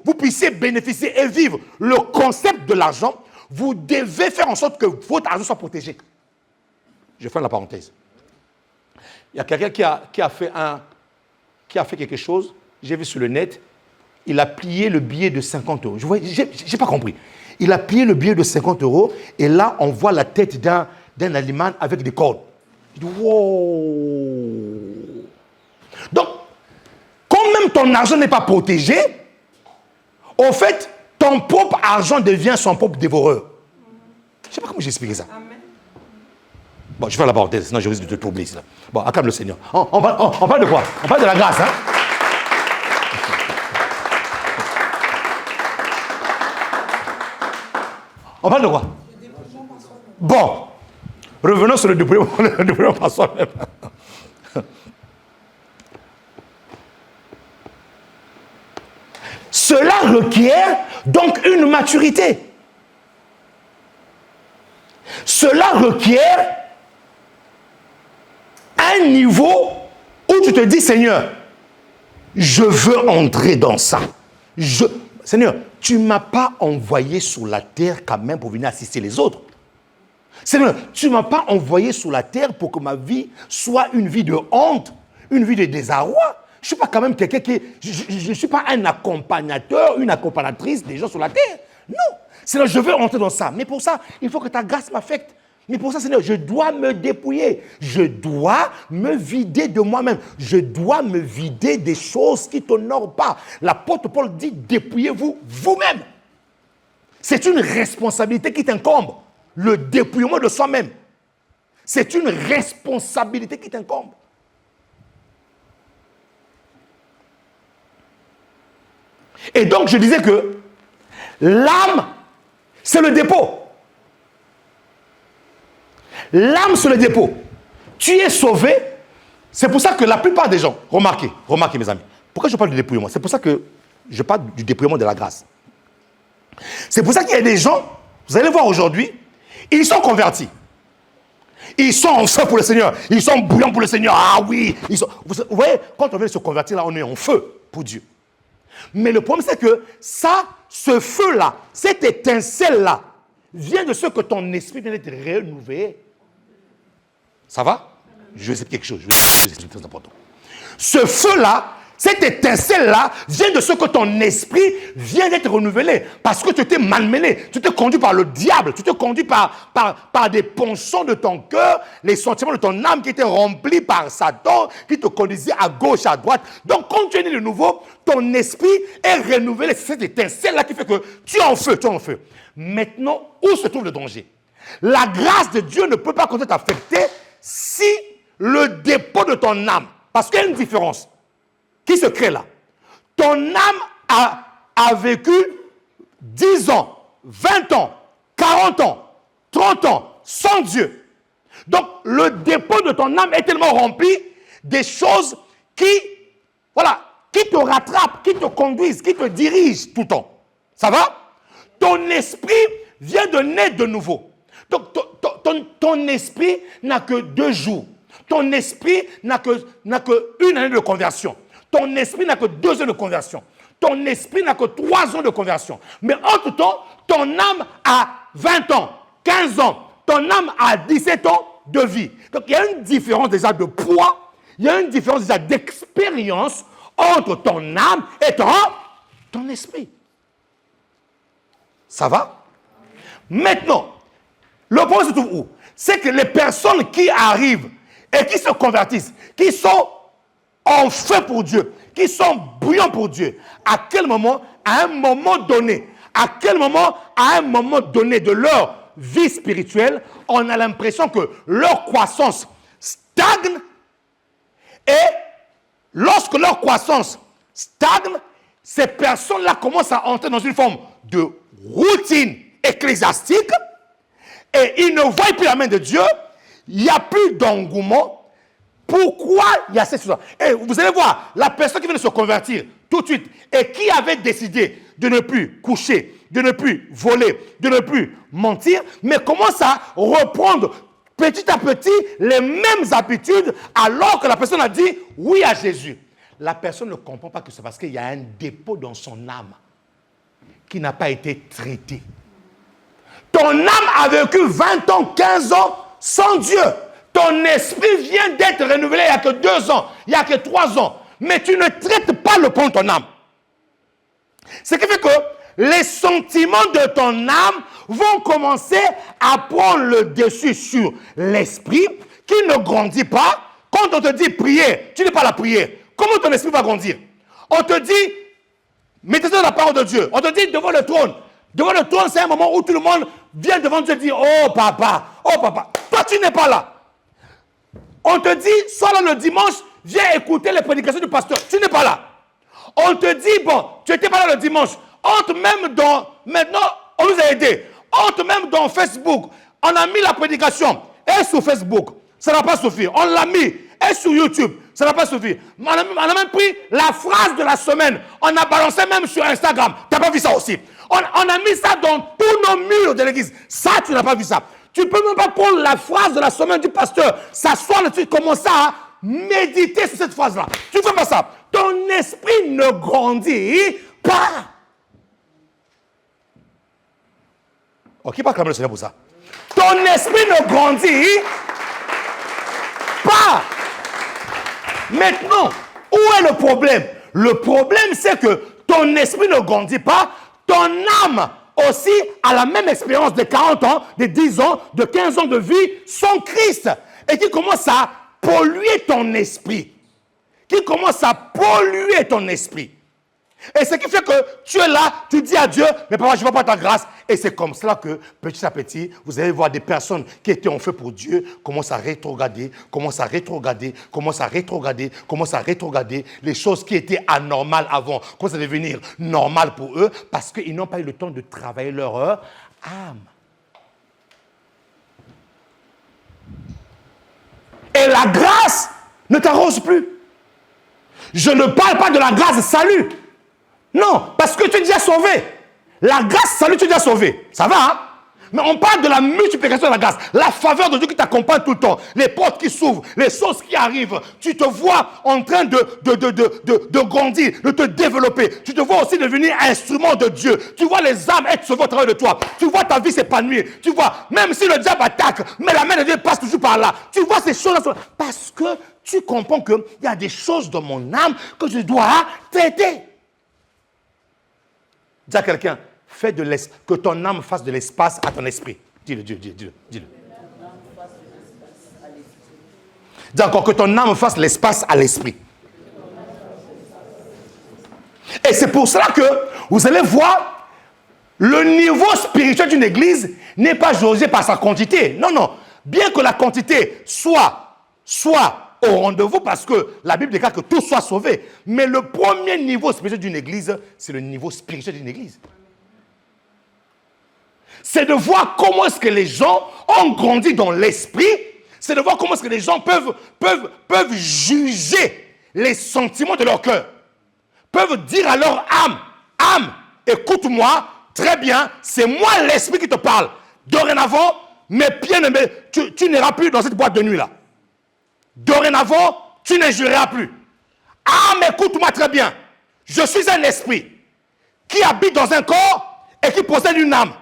vous puissiez bénéficier et vivre le concept de l'argent, vous devez faire en sorte que votre argent soit protégé. Je ferme la parenthèse. Il y a quelqu'un qui a fait quelque chose, j'ai vu sur le net, il a plié le billet de 50 euros. Je n'ai pas compris. Il a plié le billet de 50 euros et là, on voit la tête d'un animal avec des cordes. Je dis, wow. Donc, quand même ton argent n'est pas protégé, au fait, ton propre argent devient son propre dévoreur. Je ne sais pas comment j'expliquer ça. Amen. Bon, je vais faire la parenthèse, sinon je risque de te troubler. Bon, acclame le Seigneur. On parle de quoi? On parle de la grâce, hein? On parle de quoi? Bon, revenons sur le dépouillement par soi-même. Cela requiert donc une maturité. Cela requiert un niveau où tu te dis, Seigneur, je veux entrer dans ça. Seigneur, tu ne m'as pas envoyé sur la terre quand même pour venir assister les autres. Seigneur, tu ne m'as pas envoyé sur la terre pour que ma vie soit une vie de honte, une vie de désarroi. Je ne suis pas quand même quelqu'un qui... Je ne suis pas un accompagnateur, une accompagnatrice des gens sur la terre. Non. Seigneur, je veux entrer dans ça. Mais pour ça, il faut que ta grâce m'affecte. Mais pour ça, Seigneur, je dois me dépouiller. Je dois me vider de moi-même. Je dois me vider des choses qui ne t'honorent pas. L'apôtre Paul dit, dépouillez-vous vous-même. C'est une responsabilité qui t'incombe. Le dépouillement de soi-même. C'est une responsabilité qui t'incombe. Et donc, je disais que l'âme, c'est le dépôt. L'âme, c'est le dépôt. Tu es sauvé. C'est pour ça que la plupart des gens, remarquez mes amis, pourquoi je parle du dépouillement? C'est pour ça que je parle du dépouillement de la grâce. C'est pour ça qu'il y a des gens, vous allez voir aujourd'hui, ils sont convertis. Ils sont en feu pour le Seigneur. Ils sont bouillants pour le Seigneur. Ah oui. Vous voyez, quand on vient se convertir, là, on est en feu pour Dieu. Mais le problème, c'est que ça, ce feu-là, cette étincelle-là, vient de ce que ton esprit vient d'être renouvelé. Ça va? Je vais expliquer quelque chose. C'est très important. Ce feu-là, cette étincelle-là, vient de ce que ton esprit vient d'être renouvelé. Parce que tu t'es malmené. Tu t'es conduit par le diable. Tu t'es conduit par des penchants de ton cœur, les sentiments de ton âme qui étaient remplis par Satan, qui te conduisaient à gauche, à droite. Donc, quand tu es né de nouveau, ton esprit est renouvelé. C'est cette étincelle-là qui fait que tu es en feu, tu es en feu. Maintenant, où se trouve le danger? La grâce de Dieu ne peut pas continuer à t'affecter si le dépôt de ton âme, parce qu'il y a une différence qui se crée là. Ton âme a vécu 10 ans, 20 ans, 40 ans, 30 ans sans Dieu. Donc, le dépôt de ton âme est tellement rempli des choses qui te rattrapent, qui te conduisent, qui te dirigent tout le temps. Ça va? Ton esprit vient de naître de nouveau. Donc, ton esprit n'a que 2 jours. Ton esprit n'a que 1 année de conversion. Ton esprit n'a que 2 ans de conversion. Ton esprit n'a que 3 ans de conversion. Mais entre-temps, ton âme a 20 ans, 15 ans. Ton âme a 17 ans de vie. Donc, il y a une différence déjà de poids. Il y a une différence déjà d'expérience entre ton âme et ton esprit. Ça va? Maintenant, le problème se trouve où? C'est que les personnes qui arrivent et qui se convertissent, qui sont en feu pour Dieu, qui sont bouillants pour Dieu, à quel moment, à un moment donné, de leur vie spirituelle, on a l'impression que leur croissance stagne et lorsque leur croissance stagne, ces personnes-là commencent à entrer dans une forme de routine ecclésiastique et ils ne voient plus la main de Dieu, il n'y a plus d'engouement. Pourquoi il y a cette chose? Et vous allez voir, la personne qui vient de se convertir tout de suite et qui avait décidé de ne plus coucher, de ne plus voler, de ne plus mentir, mais commence à reprendre petit à petit les mêmes habitudes alors que la personne a dit oui à Jésus. La personne ne comprend pas que c'est parce qu'il y a un dépôt dans son âme qui n'a pas été traité. Ton âme a vécu 20 ans, 15 ans sans Dieu. Ton esprit vient d'être renouvelé il n'y a que 2 ans, il n'y a que 3 ans. Mais tu ne traites pas le point de ton âme. Ce qui fait que les sentiments de ton âme vont commencer à prendre le dessus sur l'esprit qui ne grandit pas. Quand on te dit prier, tu n'es pas la prière. Comment ton esprit va grandir? On te dit, mettez dans la parole de Dieu. On te dit devant le trône. Devant le trône, c'est un moment où tout le monde vient devant Dieu et dit, oh papa. Toi, tu n'es pas là. On te dit, sois là le dimanche, viens écouter les prédications du pasteur. Tu n'es pas là. On te dit, bon, tu n'étais pas là le dimanche. Entre même dans, maintenant, on nous a aidés. Entre même dans Facebook, on a mis la prédication. Et sur Facebook, ça n'a pas suffi. On l'a mis. Et sur YouTube, ça n'a pas suffi. On a même pris la phrase de la semaine. On a balancé même sur Instagram. Tu n'as pas vu ça aussi. On a mis ça dans tous nos murs de l'église. Ça, tu n'as pas vu ça. Tu ne peux même pas prendre la phrase de la semaine du pasteur, s'asseoir là-dessus, commencer à méditer sur cette phrase-là. Tu ne fais pas ça. Ton esprit ne grandit pas. Oh, qui va acclamer le Seigneur pour ça? Ton esprit ne grandit pas. Maintenant, où est le problème? Le problème, c'est que ton esprit ne grandit pas, ton âme aussi a la même expérience de 40 ans, de 10 ans, de 15 ans de vie sans Christ. Et qui commence à polluer ton esprit. Qui commence à polluer ton esprit. Et ce qui fait que tu es là, tu dis à Dieu, mais papa, je ne veux pas ta grâce. Et c'est comme cela que, petit à petit, vous allez voir des personnes qui étaient en feu pour Dieu, commencent à rétrograder, commencent à rétrograder, commencent à rétrograder, commencent à rétrograder. Les choses qui étaient anormales avant commencent à devenir normales pour eux parce qu'ils n'ont pas eu le temps de travailler leur âme. Et la grâce ne t'arrose plus. Je ne parle pas de la grâce de salut. Non, parce que tu es déjà sauvé. La grâce, salut, tu es déjà sauvé. Ça va, hein? Mais on parle de la multiplication de la grâce. La faveur de Dieu qui t'accompagne tout le temps. Les portes qui s'ouvrent, les choses qui arrivent. Tu te vois en train de grandir, de te développer. Tu te vois aussi devenir instrument de Dieu. Tu vois les âmes être sauvées au travers de toi. Tu vois ta vie s'épanouir. Tu vois, même si le diable attaque, mais la main de Dieu passe toujours par là. Tu vois ces choses-là. Parce que tu comprends qu'il y a des choses dans mon âme que je dois traiter. Dis à quelqu'un, que ton âme fasse de l'espace à ton esprit. Dis-le, dis-le. Dis encore, que ton âme fasse l'espace à l'esprit. Et c'est pour cela que vous allez voir, le niveau spirituel d'une église n'est pas jaugé par sa quantité. Non, non. Bien que la quantité soit au rendez-vous, parce que la Bible déclare que tout soit sauvé. Mais le premier niveau spirituel d'une église, c'est le niveau spirituel d'une église. C'est de voir comment est-ce que les gens ont grandi dans l'esprit. C'est de voir comment est-ce que les gens peuvent juger les sentiments de leur cœur. Peuvent dire à leur âme, écoute-moi, très bien, c'est moi l'esprit qui te parle. Dorénavant, mes pieds, tu n'iras plus dans cette boîte de nuit-là. Dorénavant, tu n'injureras plus. Âme, écoute-moi très bien. Je suis un esprit qui habite dans un corps et qui possède une âme.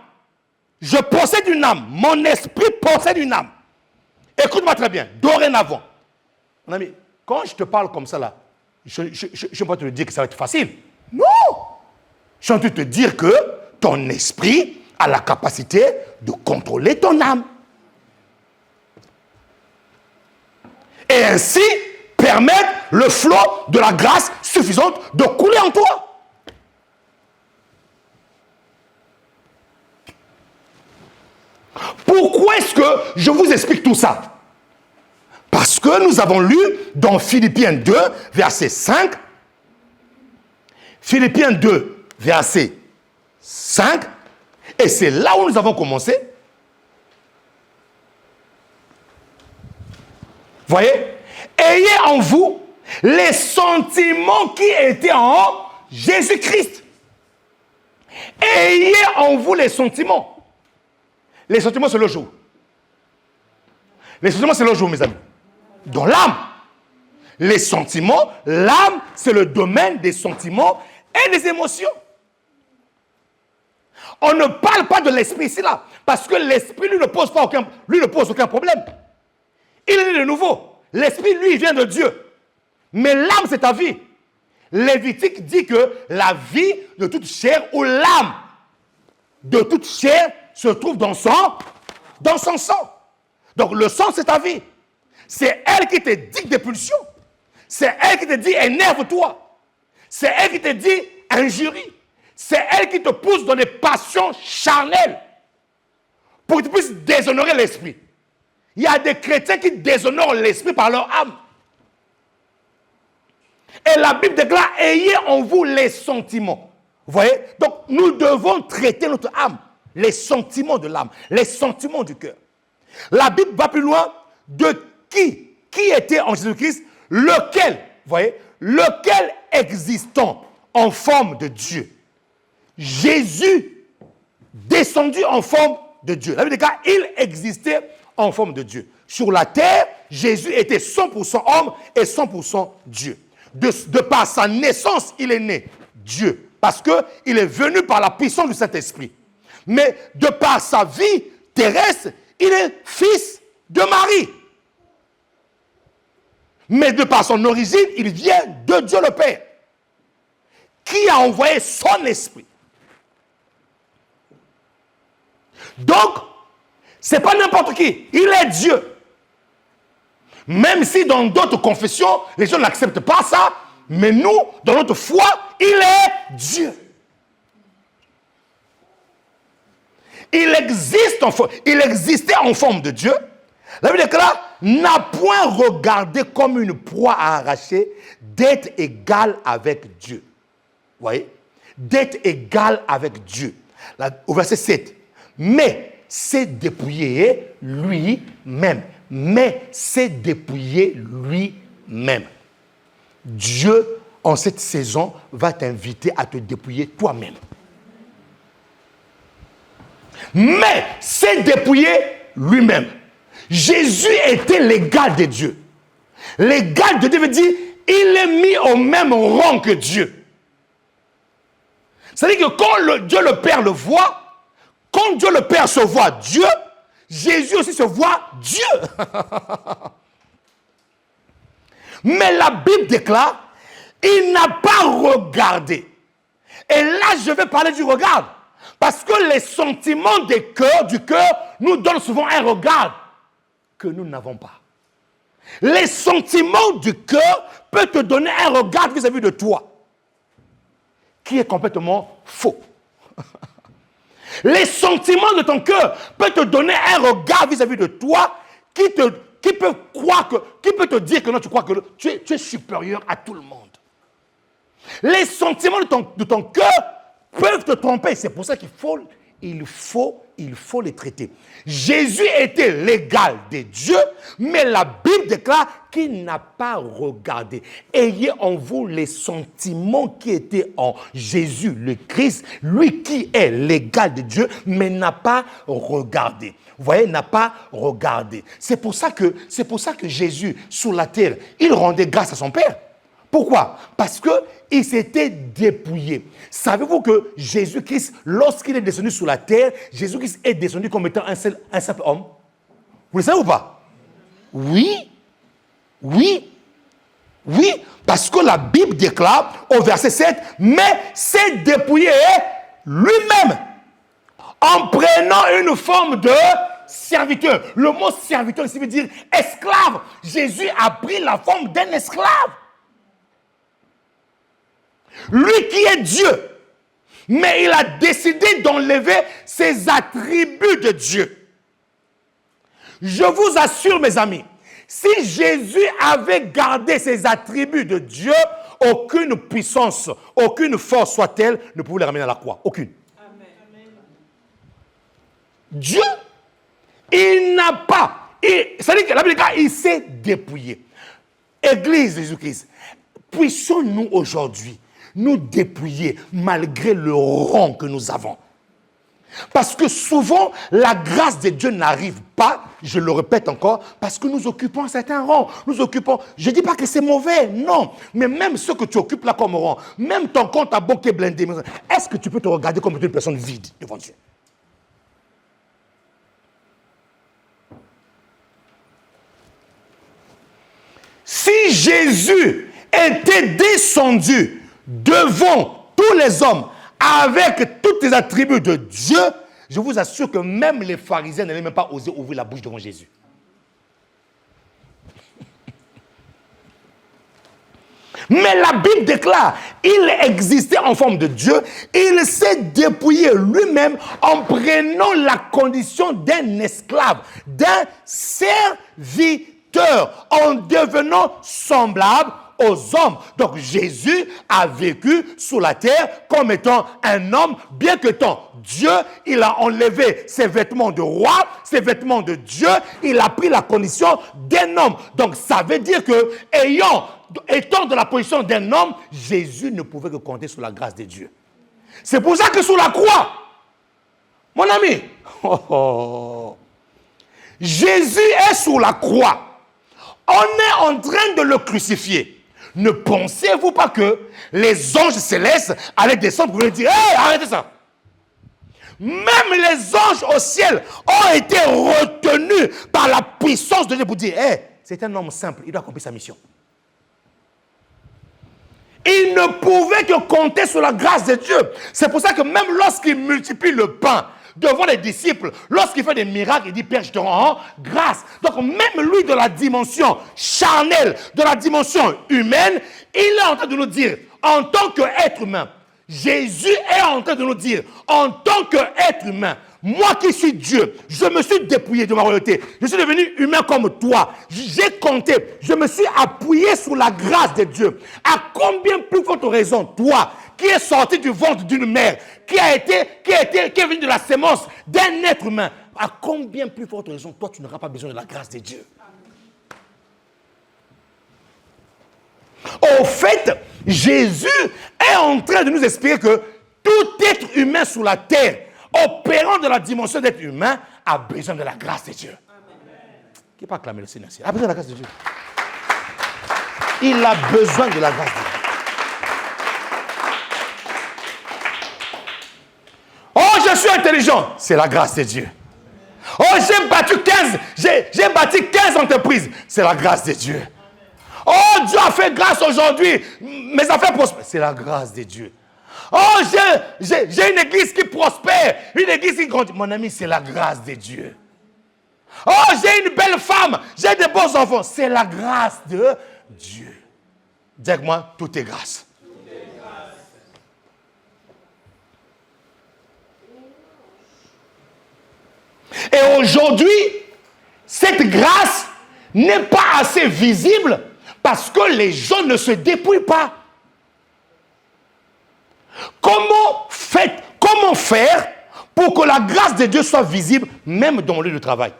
Je possède une âme. Mon esprit possède une âme. Écoute-moi très bien. Dorénavant. Mon ami, quand je te parle comme ça là, je ne peux pas te dire que ça va être facile. Non. Je suis en train de te dire que ton esprit a la capacité de contrôler ton âme. Et ainsi permettre le flot de la grâce suffisante de couler en toi. Pourquoi est-ce que je vous explique tout ça? Parce que nous avons lu dans Philippiens 2, verset 5. Philippiens 2, verset 5. Et c'est là où nous avons commencé. Voyez? Ayez en vous les sentiments qui étaient en Jésus-Christ. Ayez en vous les sentiments. Les sentiments, c'est le jour. Les sentiments, c'est le jour, mes amis. Dans l'âme. Les sentiments, l'âme, c'est le domaine des sentiments et des émotions. On ne parle pas de l'esprit ici, là. Parce que l'esprit, lui, ne pose aucun problème. Il est né de nouveau. L'esprit, lui, vient de Dieu. Mais l'âme, c'est ta vie. Lévitique dit que la vie de toute chair ou l'âme de toute chair se trouve dans son sang. Donc le sang, c'est ta vie. C'est elle qui te dicte des pulsions. C'est elle qui te dit énerve-toi. C'est elle qui te dit injurie. C'est elle qui te pousse dans des passions charnelles pour que tu puisses déshonorer l'esprit. Il y a des chrétiens qui déshonorent l'esprit par leur âme. Et la Bible déclare, ayez en vous les sentiments. Vous voyez? Donc nous devons traiter notre âme. Les sentiments de l'âme, les sentiments du cœur. La Bible va plus loin de qui était en Jésus-Christ, lequel, vous voyez, lequel existant en forme de Dieu. Jésus descendu en forme de Dieu. La Bible déclare, il existait en forme de Dieu. Sur la terre, Jésus était 100% homme et 100% Dieu. De par sa naissance, il est né Dieu. Parce qu'il est venu par la puissance du Saint-Esprit. Mais de par sa vie terrestre, il est fils de Marie. Mais de par son origine, il vient de Dieu le Père, qui a envoyé son esprit. Donc, ce n'est pas n'importe qui, il est Dieu. Même si dans d'autres confessions, les gens n'acceptent pas ça, mais nous, dans notre foi, il est Dieu. Il existait en forme de Dieu. La Bible déclare, n'a point regardé comme une proie à arracher d'être égal avec Dieu. Vous voyez? D'être égal avec Dieu. Au verset 7. Mais s'est dépouillé lui-même. Mais s'est dépouillé lui-même. Dieu, en cette saison, va t'inviter à te dépouiller toi-même. Mais s'est dépouillé lui-même. Jésus était l'égal de Dieu. L'égal de Dieu veut dire, il est mis au même rang que Dieu. C'est-à-dire que quand Dieu le Père le voit, quand Dieu le Père se voit Dieu, Jésus aussi se voit Dieu. Mais la Bible déclare, il n'a pas regardé. Et là, je vais parler du regard. Parce que les sentiments du cœur nous donnent souvent un regard que nous n'avons pas. Les sentiments du cœur peuvent te donner un regard vis-à-vis de toi qui est complètement faux. Les sentiments de ton cœur peuvent te donner un regard vis-à-vis de toi qui peut te dire que non, tu crois que tu es supérieur à tout le monde. Les sentiments de ton cœur peuvent te tromper. C'est pour ça qu'il faut les traiter. Jésus était l'égal de Dieu, mais la Bible déclare qu'il n'a pas regardé. Ayez en vous les sentiments qui étaient en Jésus, le Christ, lui qui est l'égal de Dieu, mais n'a pas regardé. Vous voyez, n'a pas regardé. C'est pour ça que Jésus, sur la terre, il rendait grâce à son Père. Pourquoi? Parce qu'il s'était dépouillé. Savez-vous que Jésus-Christ, lorsqu'il est descendu sur la terre, Jésus-Christ est descendu comme étant un simple homme? Vous le savez ou pas? Oui. Parce que la Bible déclare au verset 7, mais s'est dépouillé lui-même en prenant une forme de serviteur. Le mot serviteur ici veut dire esclave. Jésus a pris la forme d'un esclave. Lui qui est Dieu, mais il a décidé d'enlever ses attributs de Dieu. Je vous assure, mes amis, si Jésus avait gardé ses attributs de Dieu, aucune puissance, aucune force soit-elle ne pouvait le ramener à la croix. Aucune. Amen. Dieu, il n'a pas. C'est-à-dire que la Bible dit qu'il s'est dépouillé. Église de Jésus-Christ, puissions-nous aujourd'hui nous dépouiller malgré le rang que nous avons. Parce que souvent, la grâce de Dieu n'arrive pas, je le répète encore, parce que nous occupons un certain rang. Je ne dis pas que c'est mauvais, non. Mais même ce que tu occupes là comme rang, même ton compte à banque est blindé, est-ce que tu peux te regarder comme une personne vide devant Dieu? Si Jésus était descendu devant tous les hommes avec tous les attributs de Dieu, je vous assure que même les pharisiens n'avaient même pas osé ouvrir la bouche devant Jésus. Mais la Bible déclare, il existait en forme de Dieu, il s'est dépouillé lui-même en prenant la condition d'un esclave, d'un serviteur, en devenant semblable aux hommes. Donc Jésus a vécu sur la terre comme étant un homme, bien qu'étant Dieu, il a enlevé ses vêtements de roi, ses vêtements de Dieu, il a pris la condition d'un homme. Donc ça veut dire que, étant dans la position d'un homme, Jésus ne pouvait que compter sur la grâce de Dieu. C'est pour ça que sur la croix, mon ami, Jésus est sur la croix. On est en train de le crucifier. Ne pensez-vous pas que les anges célestes allaient descendre pour lui dire « Hey, arrêtez ça !» Même les anges au ciel ont été retenus par la puissance de Dieu pour dire, c'est un homme simple, il doit accomplir sa mission. Il ne pouvait que compter sur la grâce de Dieu. C'est pour ça que même lorsqu'il multiplie le pain devant les disciples, lorsqu'il fait des miracles, il dit, Père, je te rends grâce. Donc même lui, de la dimension charnelle, de la dimension humaine, il est en train de nous dire, en tant qu'être humain, Jésus est en train de nous dire, en tant qu'être humain, moi qui suis Dieu, je me suis dépouillé de ma royauté. Je suis devenu humain comme toi. J'ai compté, je me suis appuyé sur la grâce de Dieu. À combien plus forte raison, toi, qui es sorti du ventre d'une mère, qui est venu de la sémence d'un être humain, à combien plus forte raison, toi, tu n'auras pas besoin de la grâce de Dieu? Au fait, Jésus est en train de nous expliquer que tout être humain sur la terre, opérant de la dimension d'être humain, a besoin de la grâce de Dieu. Amen. Qui peut acclamer le Seigneur? Il a besoin de la grâce de Dieu. Il a besoin de la grâce de Dieu. Oh, je suis intelligent. C'est la grâce de Dieu. Oh, j'ai bâti 15 entreprises. C'est la grâce de Dieu. Oh, Dieu a fait grâce aujourd'hui. Mes affaires prospèrent. C'est la grâce de Dieu. Oh, j'ai une église qui prospère. Une église qui grandit. Mon ami, c'est la grâce de Dieu. Oh, j'ai une belle femme. J'ai de beaux enfants. C'est la grâce de Dieu. Dis-moi, tout est grâce. Et aujourd'hui, cette grâce n'est pas assez visible parce que les gens ne se dépouillent pas. Comment faire pour que la grâce de Dieu soit visible même dans le lieu de travail?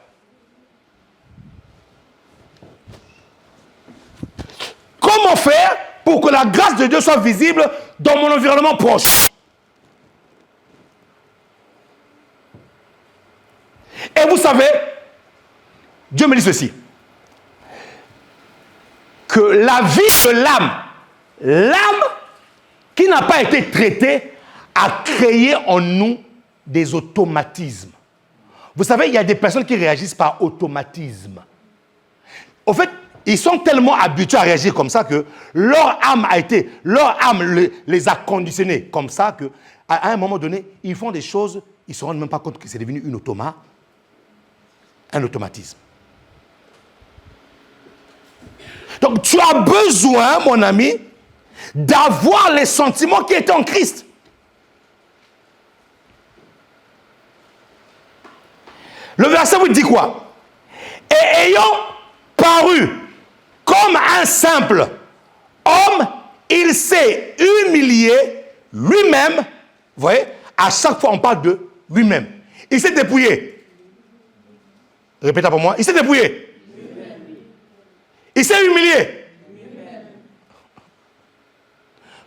Comment faire pour que la grâce de Dieu soit visible dans mon environnement proche? Et vous savez, Dieu me dit ceci, que la vie de l'âme qui n'a pas été traitée, a créé en nous des automatismes. Vous savez, il y a des personnes qui réagissent par automatisme. Au fait, ils sont tellement habitués à réagir comme ça que leur âme les a conditionnés comme ça que, à un moment donné, ils font des choses, ils ne se rendent même pas compte que c'est devenu un automatisme. Donc, tu as besoin, mon ami, d'avoir les sentiments qui étaient en Christ. Le verset vous dit quoi? Et ayant paru comme un simple homme, il s'est humilié lui-même. Vous voyez, à chaque fois on parle de lui-même. Il s'est dépouillé. Répétez pour moi. Il s'est dépouillé. Il s'est humilié.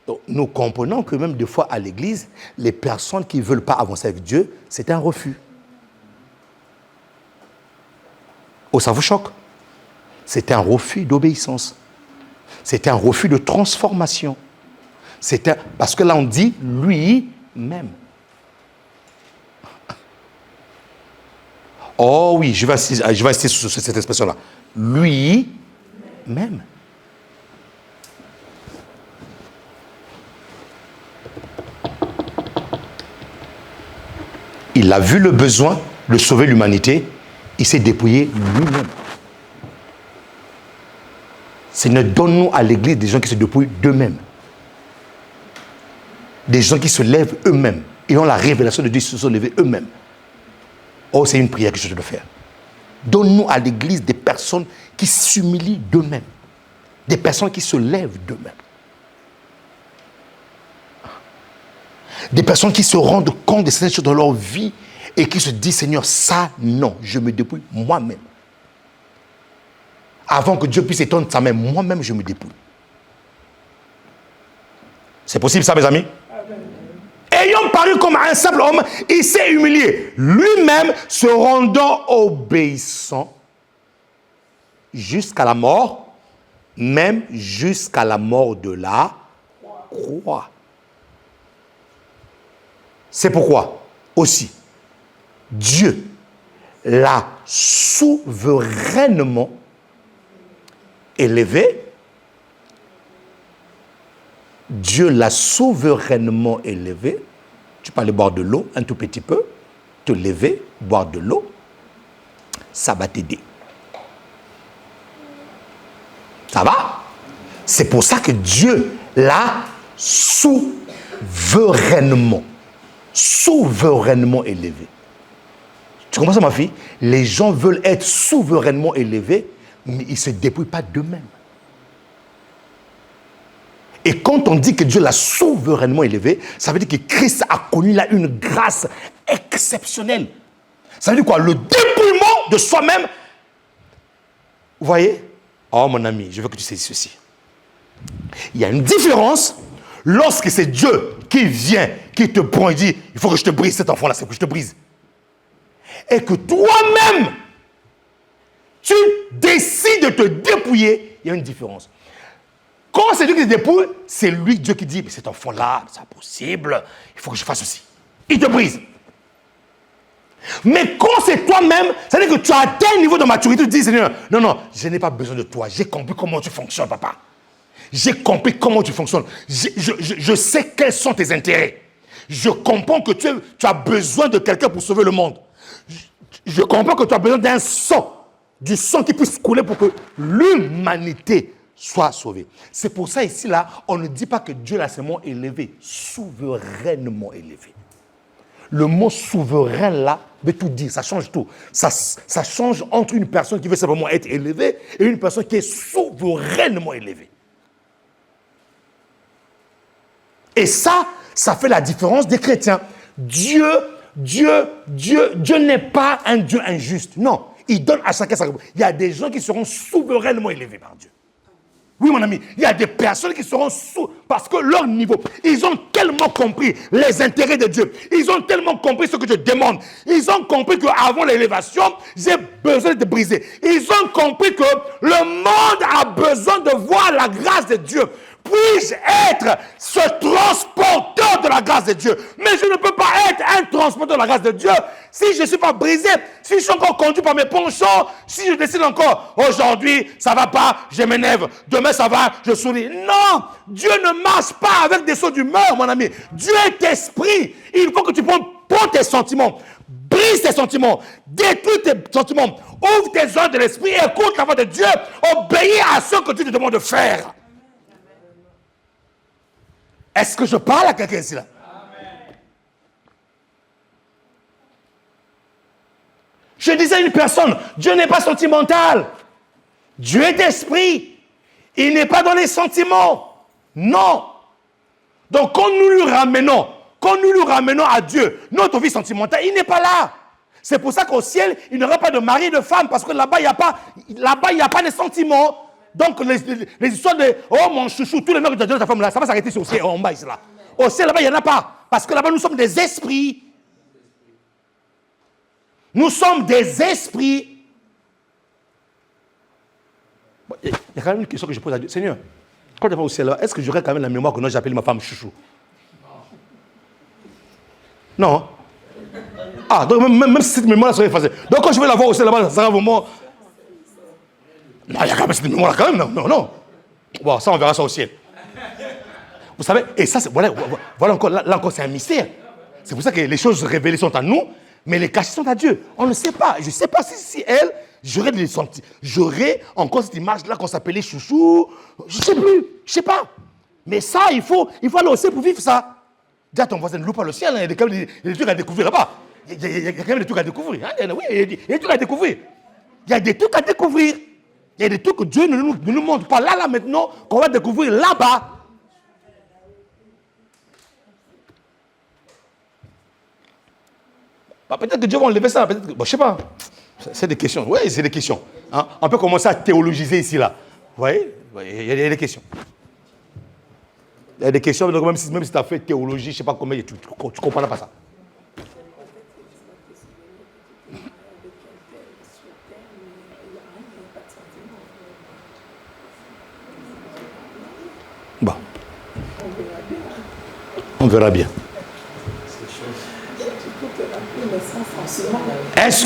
Donc, nous comprenons que même des fois à l'église, les personnes qui ne veulent pas avancer avec Dieu, c'est un refus. Oh, ça vous choque? C'est un refus d'obéissance. C'est un refus de transformation. Parce que là, on dit lui-même. Oh oui, je vais insister sur cette expression-là. Lui-même. Il a vu le besoin de sauver l'humanité. Il s'est dépouillé lui-même. Seigneur, donne-nous à l'église des gens qui se dépouillent d'eux-mêmes. Des gens qui se lèvent eux-mêmes. Ils ont la révélation de Dieu, ils se sont levés eux-mêmes. Oh, c'est une prière que je dois faire. Donne-nous à l'église des personnes qui s'humilient d'eux-mêmes. Des personnes qui se lèvent d'eux-mêmes. Des personnes qui se rendent compte de certaines choses dans leur vie et qui se disent, Seigneur, ça, non, je me dépouille moi-même. Avant que Dieu puisse étendre sa main, moi-même, je me dépouille. C'est possible ça, mes amis? Amen. Ayant paru comme un simple homme, il s'est humilié. Lui-même se rendant obéissant jusqu'à la mort, même jusqu'à la mort de la croix. C'est pourquoi aussi, Dieu l'a souverainement élevé. Dieu l'a souverainement élevé. Tu peux aller boire de l'eau un tout petit peu, te lever, boire de l'eau, ça va t'aider. Ça va? C'est pour ça que Dieu l'a souverainement élevé. Tu comprends ça, ma fille? Les gens veulent être souverainement élevés, mais ils ne se débrouillent pas d'eux-mêmes. Et quand on dit que Dieu l'a souverainement élevé, ça veut dire que Christ a connu là une grâce exceptionnelle. Ça veut dire quoi? Le dépouillement de soi-même. Vous voyez? Oh mon ami, je veux que tu saisisses ceci. Il y a une différence lorsque c'est Dieu qui vient, qui te prend et dit, il faut que je te brise cet enfant-là, c'est que je te brise. Et que toi-même, tu décides de te dépouiller, il y a une différence. Quand c'est Dieu qui te dépouille, c'est lui, Dieu, qui dit, mais cet enfant-là, c'est impossible, il faut que je fasse ceci. Il te brise. Mais quand c'est toi-même, ça veut dire que tu as atteint un niveau de maturité, tu dis, Seigneur, non, je n'ai pas besoin de toi, j'ai compris comment tu fonctionnes, papa. J'ai compris comment tu fonctionnes. Je sais quels sont tes intérêts. Je comprends que tu as besoin de quelqu'un pour sauver le monde. Je comprends que tu as besoin d'un sang, du sang qui puisse couler pour que l'humanité soit sauvée. C'est pour ça ici, là, on ne dit pas que Dieu l'a seulement élevé, souverainement élevé. Le mot souverain, là, veut tout dire, ça change tout. Ça change entre une personne qui veut simplement être élevée et une personne qui est souverainement élevée. Et ça fait la différence des chrétiens. Dieu n'est pas un Dieu injuste. Non, il donne à chacun sa réponse. Il y a des gens qui seront souverainement élevés par Dieu. Oui, mon ami, il y a des personnes qui seront parce que leur niveau, ils ont tellement compris les intérêts de Dieu. Ils ont tellement compris ce que je demande. Ils ont compris qu'avant l'élévation, j'ai besoin de te briser. Ils ont compris que le monde a besoin de voir la grâce de Dieu. Puis-je être ce transporteur de la grâce de Dieu? Mais je ne peux pas être un transporteur de la grâce de Dieu si je ne suis pas brisé, si je suis encore conduit par mes penchants, si je décide encore, aujourd'hui, ça ne va pas, je m'énerve, demain ça va, je souris. Non, Dieu ne marche pas avec des sauts d'humeur, mon ami. Dieu est esprit. Il faut que tu prends tes sentiments, brise tes sentiments, détruis tes sentiments, ouvre tes yeux de l'esprit, écoute la voix de Dieu, obéis à ce que Dieu te demande de faire. Est-ce que je parle à quelqu'un ici là? Amen. Je disais à une personne, Dieu n'est pas sentimental. Dieu est esprit. Il n'est pas dans les sentiments. Non. Donc quand nous lui ramenons à Dieu notre vie sentimentale, il n'est pas là. C'est pour ça qu'au ciel, il n'y aura pas de mari et de femme, parce que là-bas, il n'y a pas de sentiments. Donc, les histoires de « Oh, mon chouchou, tous les mecs que tu as donné à ta femme là, ça va s'arrêter au ciel, en bas, ici, là. » Au ciel, là-bas, il n'y en a pas. Parce que là-bas, nous sommes des esprits. Nous sommes des esprits. Bon, il y a quand même une question que je pose à Dieu. Seigneur, quand tu vas au ciel, là, est-ce que j'aurai quand même la mémoire que j'ai appelé ma femme chouchou? Non. Ah, donc même si cette mémoire serait effacée. Donc, quand je vais la voir au ciel, là-bas, ça sera vraiment... Non, il y a quand même cette mémoire-là, quand même, non. Bon, ça, on verra ça au ciel. Vous savez, et ça, voilà encore, là encore, c'est un mystère. C'est pour ça que les choses révélées sont à nous, mais les cachées sont à Dieu. On ne sait pas. Je ne sais pas si elle, j'aurais encore cette image-là qu'on s'appelait chouchou. Je ne sais plus, je ne sais pas. Mais ça, il faut aller au ciel pour vivre ça. Dis à ton voisin, ne loue pas le ciel, hein, il y a des trucs à découvrir là-bas. Il y a quand même des trucs à découvrir. Hein. Oui, il y a des trucs à découvrir. Il y a des trucs à découvrir. Il y a des trucs que Dieu ne nous montre pas là maintenant, qu'on va découvrir là-bas. Bah, peut-être que Dieu va enlever ça, peut-être que, bon, je ne sais pas. C'est des questions. Oui, c'est des questions. Hein? On peut commencer à théologiser ici, là. Vous voyez? Il y a des questions. Il y a des questions, donc même si tu as fait théologie, je ne sais pas comment, tu ne comprends pas ça. Bon. On verra bien. Est-ce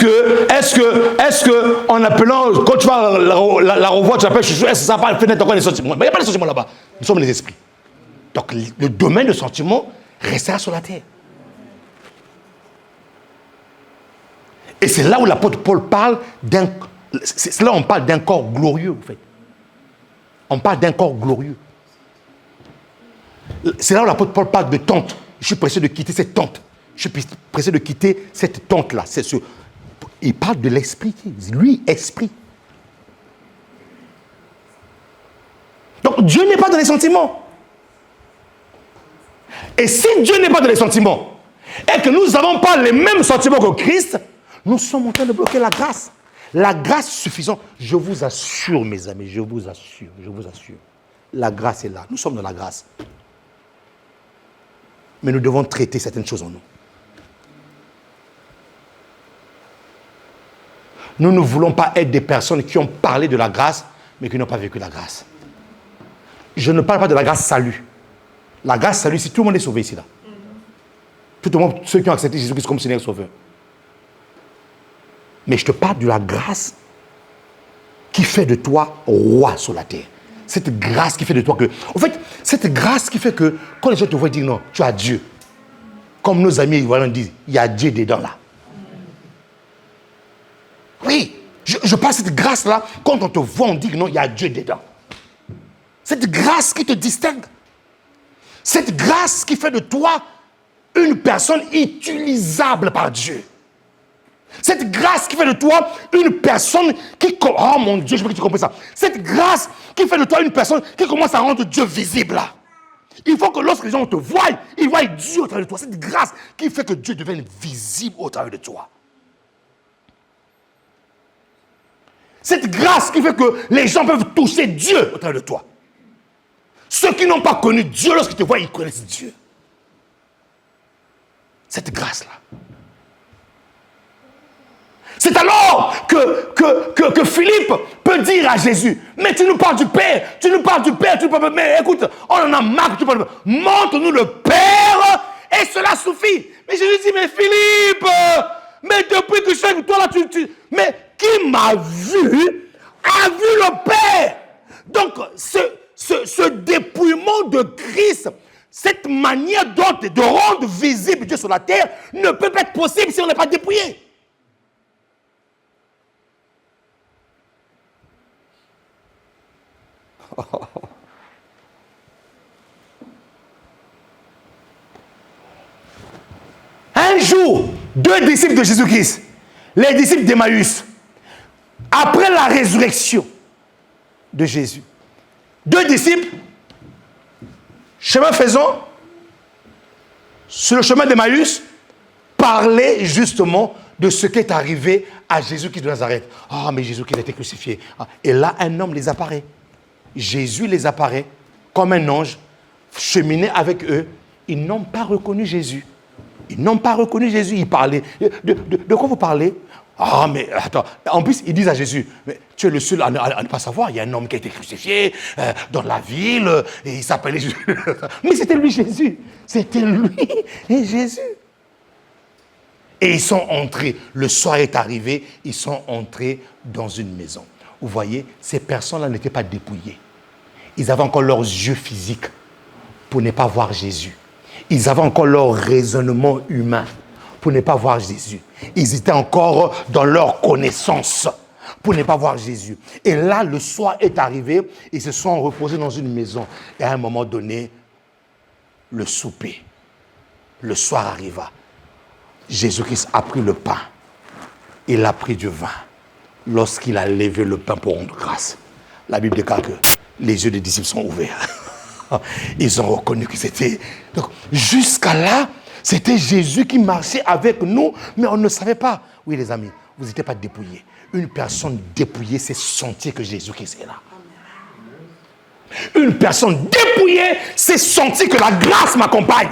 que, en appelant, quand tu vas la revoir, tu appelles chouchou, est-ce que ça parle fenêtre encore des sentiments? Mais il n'y a pas de sentiments là-bas. Nous sommes les esprits. Donc, le domaine de sentiments restera sur la terre. Et c'est là où l'apôtre Paul parle d'un... C'est là où on parle d'un corps glorieux, en fait. On parle d'un corps glorieux. C'est là où l'apôtre Paul parle de tente. Je suis pressé de quitter cette tente. Je suis pressé de quitter cette tente-là. Il parle de l'esprit. Lui, esprit. Donc, Dieu n'est pas dans les sentiments. Et si Dieu n'est pas dans les sentiments, et que nous n'avons pas les mêmes sentiments que Christ, nous sommes en train de bloquer la grâce. La grâce suffisante. Je vous assure, mes amis, je vous assure. La grâce est là. Nous sommes dans la grâce. Mais nous devons traiter certaines choses en nous. Nous ne voulons pas être des personnes qui ont parlé de la grâce, mais qui n'ont pas vécu la grâce. Je ne parle pas de la grâce salut. La grâce salut, si tout le monde est sauvé ici, là. Tout le monde, ceux qui ont accepté Jésus-Christ comme Seigneur et Sauveur. Mais je te parle de la grâce qui fait de toi roi sur la terre. Cette grâce qui fait de toi que... En fait, cette grâce qui fait que quand les gens te voient dire non, tu as Dieu. Comme nos amis ivoiriens disent, il y a Dieu dedans là. Oui, je parle de cette grâce-là, quand on te voit, on dit que non, il y a Dieu dedans. Cette grâce qui te distingue. Cette grâce qui fait de toi une personne utilisable par Dieu. Cette grâce qui fait de toi une personne qui... Oh mon Dieu, je veux que tu comprennes ça. Cette grâce qui fait de toi une personne qui commence à rendre Dieu visible là. Il faut que lorsque les gens te voient, ils voient Dieu au travers de toi. Cette grâce qui fait que Dieu devienne visible au travers de toi. Cette grâce qui fait que les gens peuvent toucher Dieu au travers de toi. Ceux qui n'ont pas connu Dieu, lorsqu'ils te voient, ils connaissent Dieu. Cette grâce-là. C'est alors que Philippe peut dire à Jésus, mais tu nous parles du Père, tu nous parles du Père, mais écoute, on en a marre que tu parles. Montre-nous le Père et cela suffit. Mais Jésus dit, mais Philippe, mais depuis que je suis avec toi là, mais qui m'a vu a vu le Père. Donc, ce dépouillement de Christ, cette manière de rendre visible Dieu sur la terre ne peut pas être possible si on n'est pas dépouillé. Un jour, 2 disciples de Jésus-Christ, les disciples d'Emmaüs, après la résurrection de Jésus, 2 disciples, chemin faisant, sur le chemin d'Emmaüs, parlaient justement de ce qui est arrivé à Jésus-Christ de Nazareth. Ah, mais Jésus-Christ a été crucifié. Et là, un homme les apparaît. Jésus les apparaît comme un ange, cheminait avec eux. Ils n'ont pas reconnu Jésus. Ils n'ont pas reconnu Jésus. Ils parlaient. De quoi vous parlez? Ah, mais attends. En plus, ils disent à Jésus, mais tu es le seul à ne pas savoir. Il y a un homme qui a été crucifié dans la ville et il s'appelait Jésus. Mais c'était lui, Jésus. C'était lui et Jésus. Et ils sont entrés. Le soir est arrivé. Ils sont entrés dans une maison. Vous voyez, ces personnes-là n'étaient pas dépouillées. Ils avaient encore leurs yeux physiques pour ne pas voir Jésus. Ils avaient encore leur raisonnement humain pour ne pas voir Jésus. Ils étaient encore dans leur connaissance pour ne pas voir Jésus. Et là, le soir est arrivé, ils se sont reposés dans une maison. Et à un moment donné, le souper, le soir arriva. Jésus-Christ a pris le pain, il a pris du vin. Lorsqu'il a levé le pain pour rendre grâce, la Bible déclare que les yeux des disciples sont ouverts. Ils ont reconnu que c'était... Donc, jusqu'à là, c'était Jésus qui marchait avec nous, mais on ne savait pas. Oui, les amis, vous n'étiez pas dépouillés. Une personne dépouillée, c'est sentir que Jésus-Christ est là. Une personne dépouillée, c'est sentir que la grâce m'accompagne.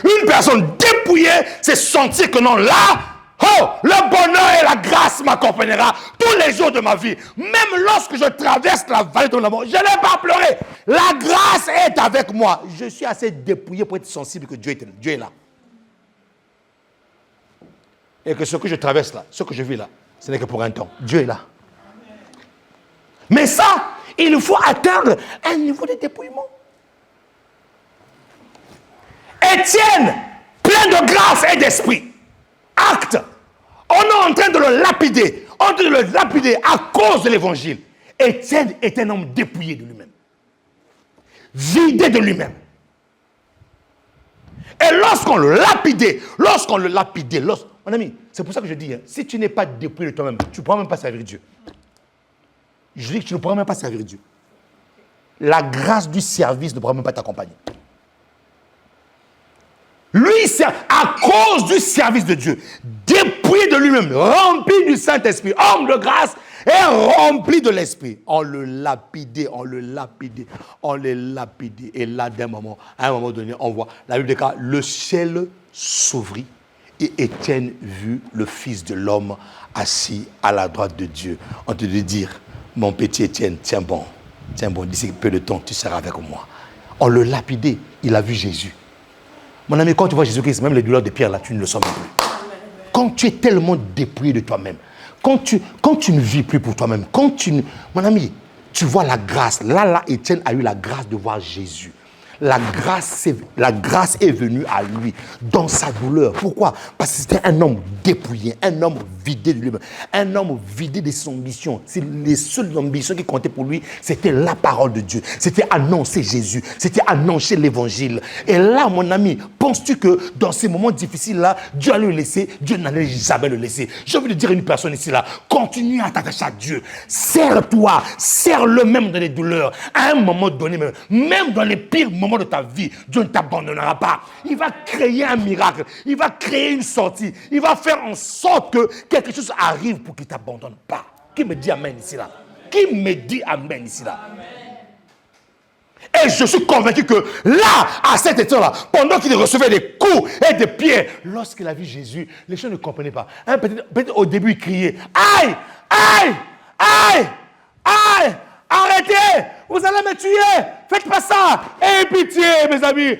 Une personne dépouillée, c'est sentir que non, là, oh, le bonheur et la grâce m'accompagnera tous les jours de ma vie. Même lorsque je traverse la vallée de la mort, je n'ai pas pleuré. La grâce est avec moi. Je suis assez dépouillé pour être sensible que Dieu est là. et que ce que je traverse là, ce que je vis là, ce n'est que pour un temps. Dieu est là. Mais ça, il faut atteindre un niveau de dépouillement. Étienne, plein de grâce et d'esprit. Acte. On est en train de le lapider. On est en train de le lapider à cause de l'évangile. Étienne est un homme dépouillé de lui-même. Vidé de lui-même. Et lorsqu'on le lapidait, mon ami, c'est pour ça que je dis, hein, si tu n'es pas dépouillé de toi-même, tu ne pourras même pas servir Dieu. Je dis que tu ne pourras même pas servir Dieu. La grâce du service ne pourra même pas t'accompagner. Lui, c'est à cause du service de Dieu, dépouillé de lui-même, rempli du Saint-Esprit, homme de grâce et rempli de l'Esprit. On le lapidait. Et là, à un moment donné, on voit, la Bible déclare, le ciel s'ouvrit et Étienne vit le Fils de l'homme assis à la droite de Dieu. On te dit dire, mon petit Étienne, tiens bon, d'ici peu de temps, tu seras avec moi. On le lapidait, il a vu Jésus. Mon ami, quand tu vois Jésus-Christ, même les douleurs de pierre, là, tu ne le sens même plus. Quand tu es tellement dépouillé de toi-même, quand tu ne vis plus pour toi-même, mon ami, tu vois la grâce. Là, Étienne a eu la grâce de voir Jésus. La grâce est venue à lui dans sa douleur. Pourquoi? Parce que c'était un homme dépouillé, un homme vidé de lui-même, un homme vidé de ses ambitions. Les seules ambitions qui comptaient pour lui, c'était la parole de Dieu. C'était annoncer Jésus, c'était annoncer l'évangile. Et là, mon ami, penses-tu que dans ces moments difficiles-là, Dieu allait le laisser? Dieu n'allait jamais le laisser. Je veux te dire à une personne ici, là, continue à t'attacher à Dieu. Serre-toi, serre-le même dans les douleurs. À un moment donné, même dans les pires moments de ta vie, Dieu ne t'abandonnera pas. Il va créer un miracle. Il va créer une sortie. Il va faire en sorte que quelque chose arrive pour qu'il ne t'abandonne pas. Qui me dit amen ici là? Qui me dit amen ici là? Et je suis convaincu que là, à cet état-là, pendant qu'il recevait des coups et des pierres, lorsqu'il a vu Jésus, les gens ne comprenaient pas. Hein, peut-être au début, il criait, aïe, aïe, aïe, aïe, arrêtez, vous allez me tuer, faites pas ça, ayez pitié, mes amis.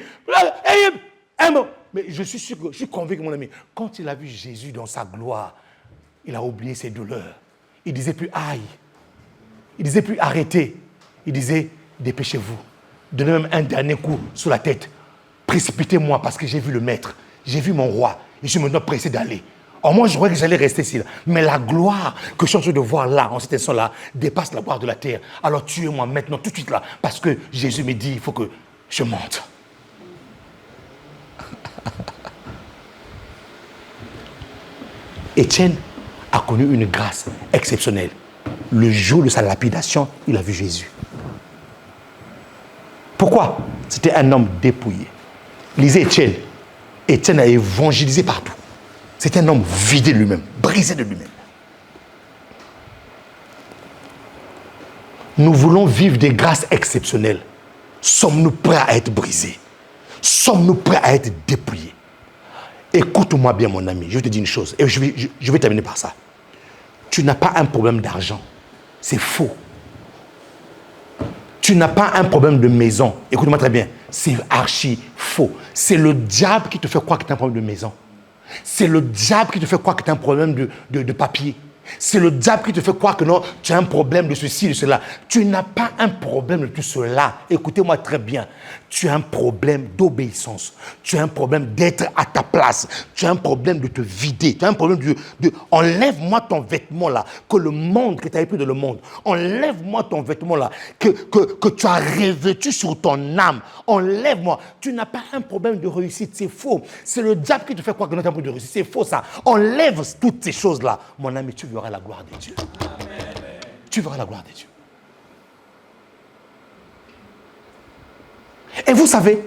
Mais je suis sûr, je suis convaincu, mon ami, quand il a vu Jésus dans sa gloire, il a oublié ses douleurs. Il disait plus aïe, il disait plus arrêtez, il disait dépêchez-vous. Donnez même un dernier coup sur la tête. Précipitez-moi parce que j'ai vu le maître. J'ai vu mon roi. Et je me dois pressé d'aller. Or, moi, je croyais que j'allais rester ici. Là. Mais la gloire que je suis en train de voir là, en cet instant-là, dépasse la gloire de la terre. Alors, tuez-moi maintenant, tout de suite là. Parce que Jésus me dit, il faut que je monte. Étienne a connu une grâce exceptionnelle. Le jour de sa lapidation, il a vu Jésus. Pourquoi? C'était un homme dépouillé. Lisez Étienne. Étienne a évangélisé partout. C'était un homme vidé de lui-même, brisé de lui-même. Nous voulons vivre des grâces exceptionnelles. Sommes-nous prêts à être brisés? Sommes-nous prêts à être dépouillés? Écoute-moi bien, mon ami. Je vais te dire une chose. Et je vais terminer par ça. Tu n'as pas un problème d'argent. C'est faux. Tu n'as pas un problème de maison. Écoute-moi très bien. C'est archi faux. C'est le diable qui te fait croire que tu as un problème de maison. C'est le diable qui te fait croire que tu as un problème de papier. C'est le diable qui te fait croire que non, tu as un problème de ceci, de cela. Tu n'as pas un problème de tout cela. Écoutez-moi très bien. Tu as un problème d'obéissance. Tu as un problème d'être à ta place. Tu as un problème de te vider. Tu as un problème de enlève-moi ton vêtement là, que le monde, que tu as pris de le monde. Enlève-moi ton vêtement là, que tu as revêtu sur ton âme. Enlève-moi. Tu n'as pas un problème de réussite. C'est faux. C'est le diable qui te fait croire que tu as un problème de réussite. C'est faux ça. Enlève toutes ces choses là. Mon ami, tu verras la gloire de Dieu. Tu verras la gloire de Dieu. Et vous savez,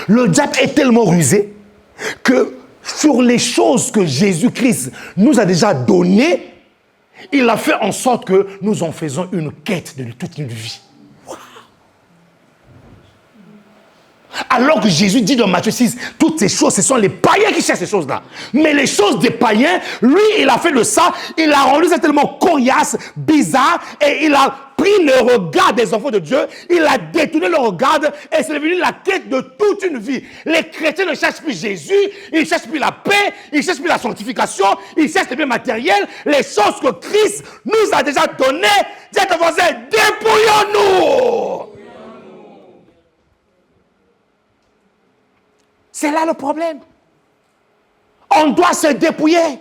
le diable est tellement rusé que sur les choses que Jésus-Christ nous a déjà données, il a fait en sorte que nous en faisons une quête de toute une vie. Wow. Alors que Jésus dit dans Matthieu 6, toutes ces choses, ce sont les païens qui cherchent ces choses-là. Mais les choses des païens, lui, il a fait de ça, il a rendu ça tellement coriace, bizarre, et il a pris le regard des enfants de Dieu, il a détourné le regard et c'est devenu la quête de toute une vie. Les chrétiens ne cherchent plus Jésus, ils ne cherchent plus la paix, ils ne cherchent plus la sanctification, ils cherchent les biens matériels, les choses que Christ nous a déjà données. Dis à ton voisin, dépouillons-nous. C'est là le problème. On doit se dépouiller.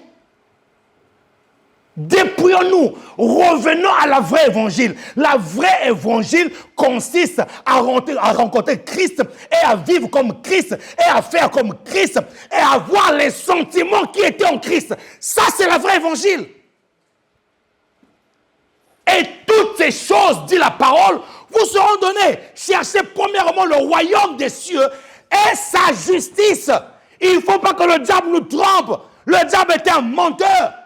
Dépouillons-nous, revenons à la vraie évangile. La vraie évangile consiste à rencontrer Christ et à vivre comme Christ et à faire comme Christ et à avoir les sentiments qui étaient en Christ. Ça, c'est la vraie évangile. Et toutes ces choses, dit la parole, vous seront données. Cherchez premièrement le royaume des cieux et sa justice. Il ne faut pas que le diable nous trompe. Le diable était un menteur.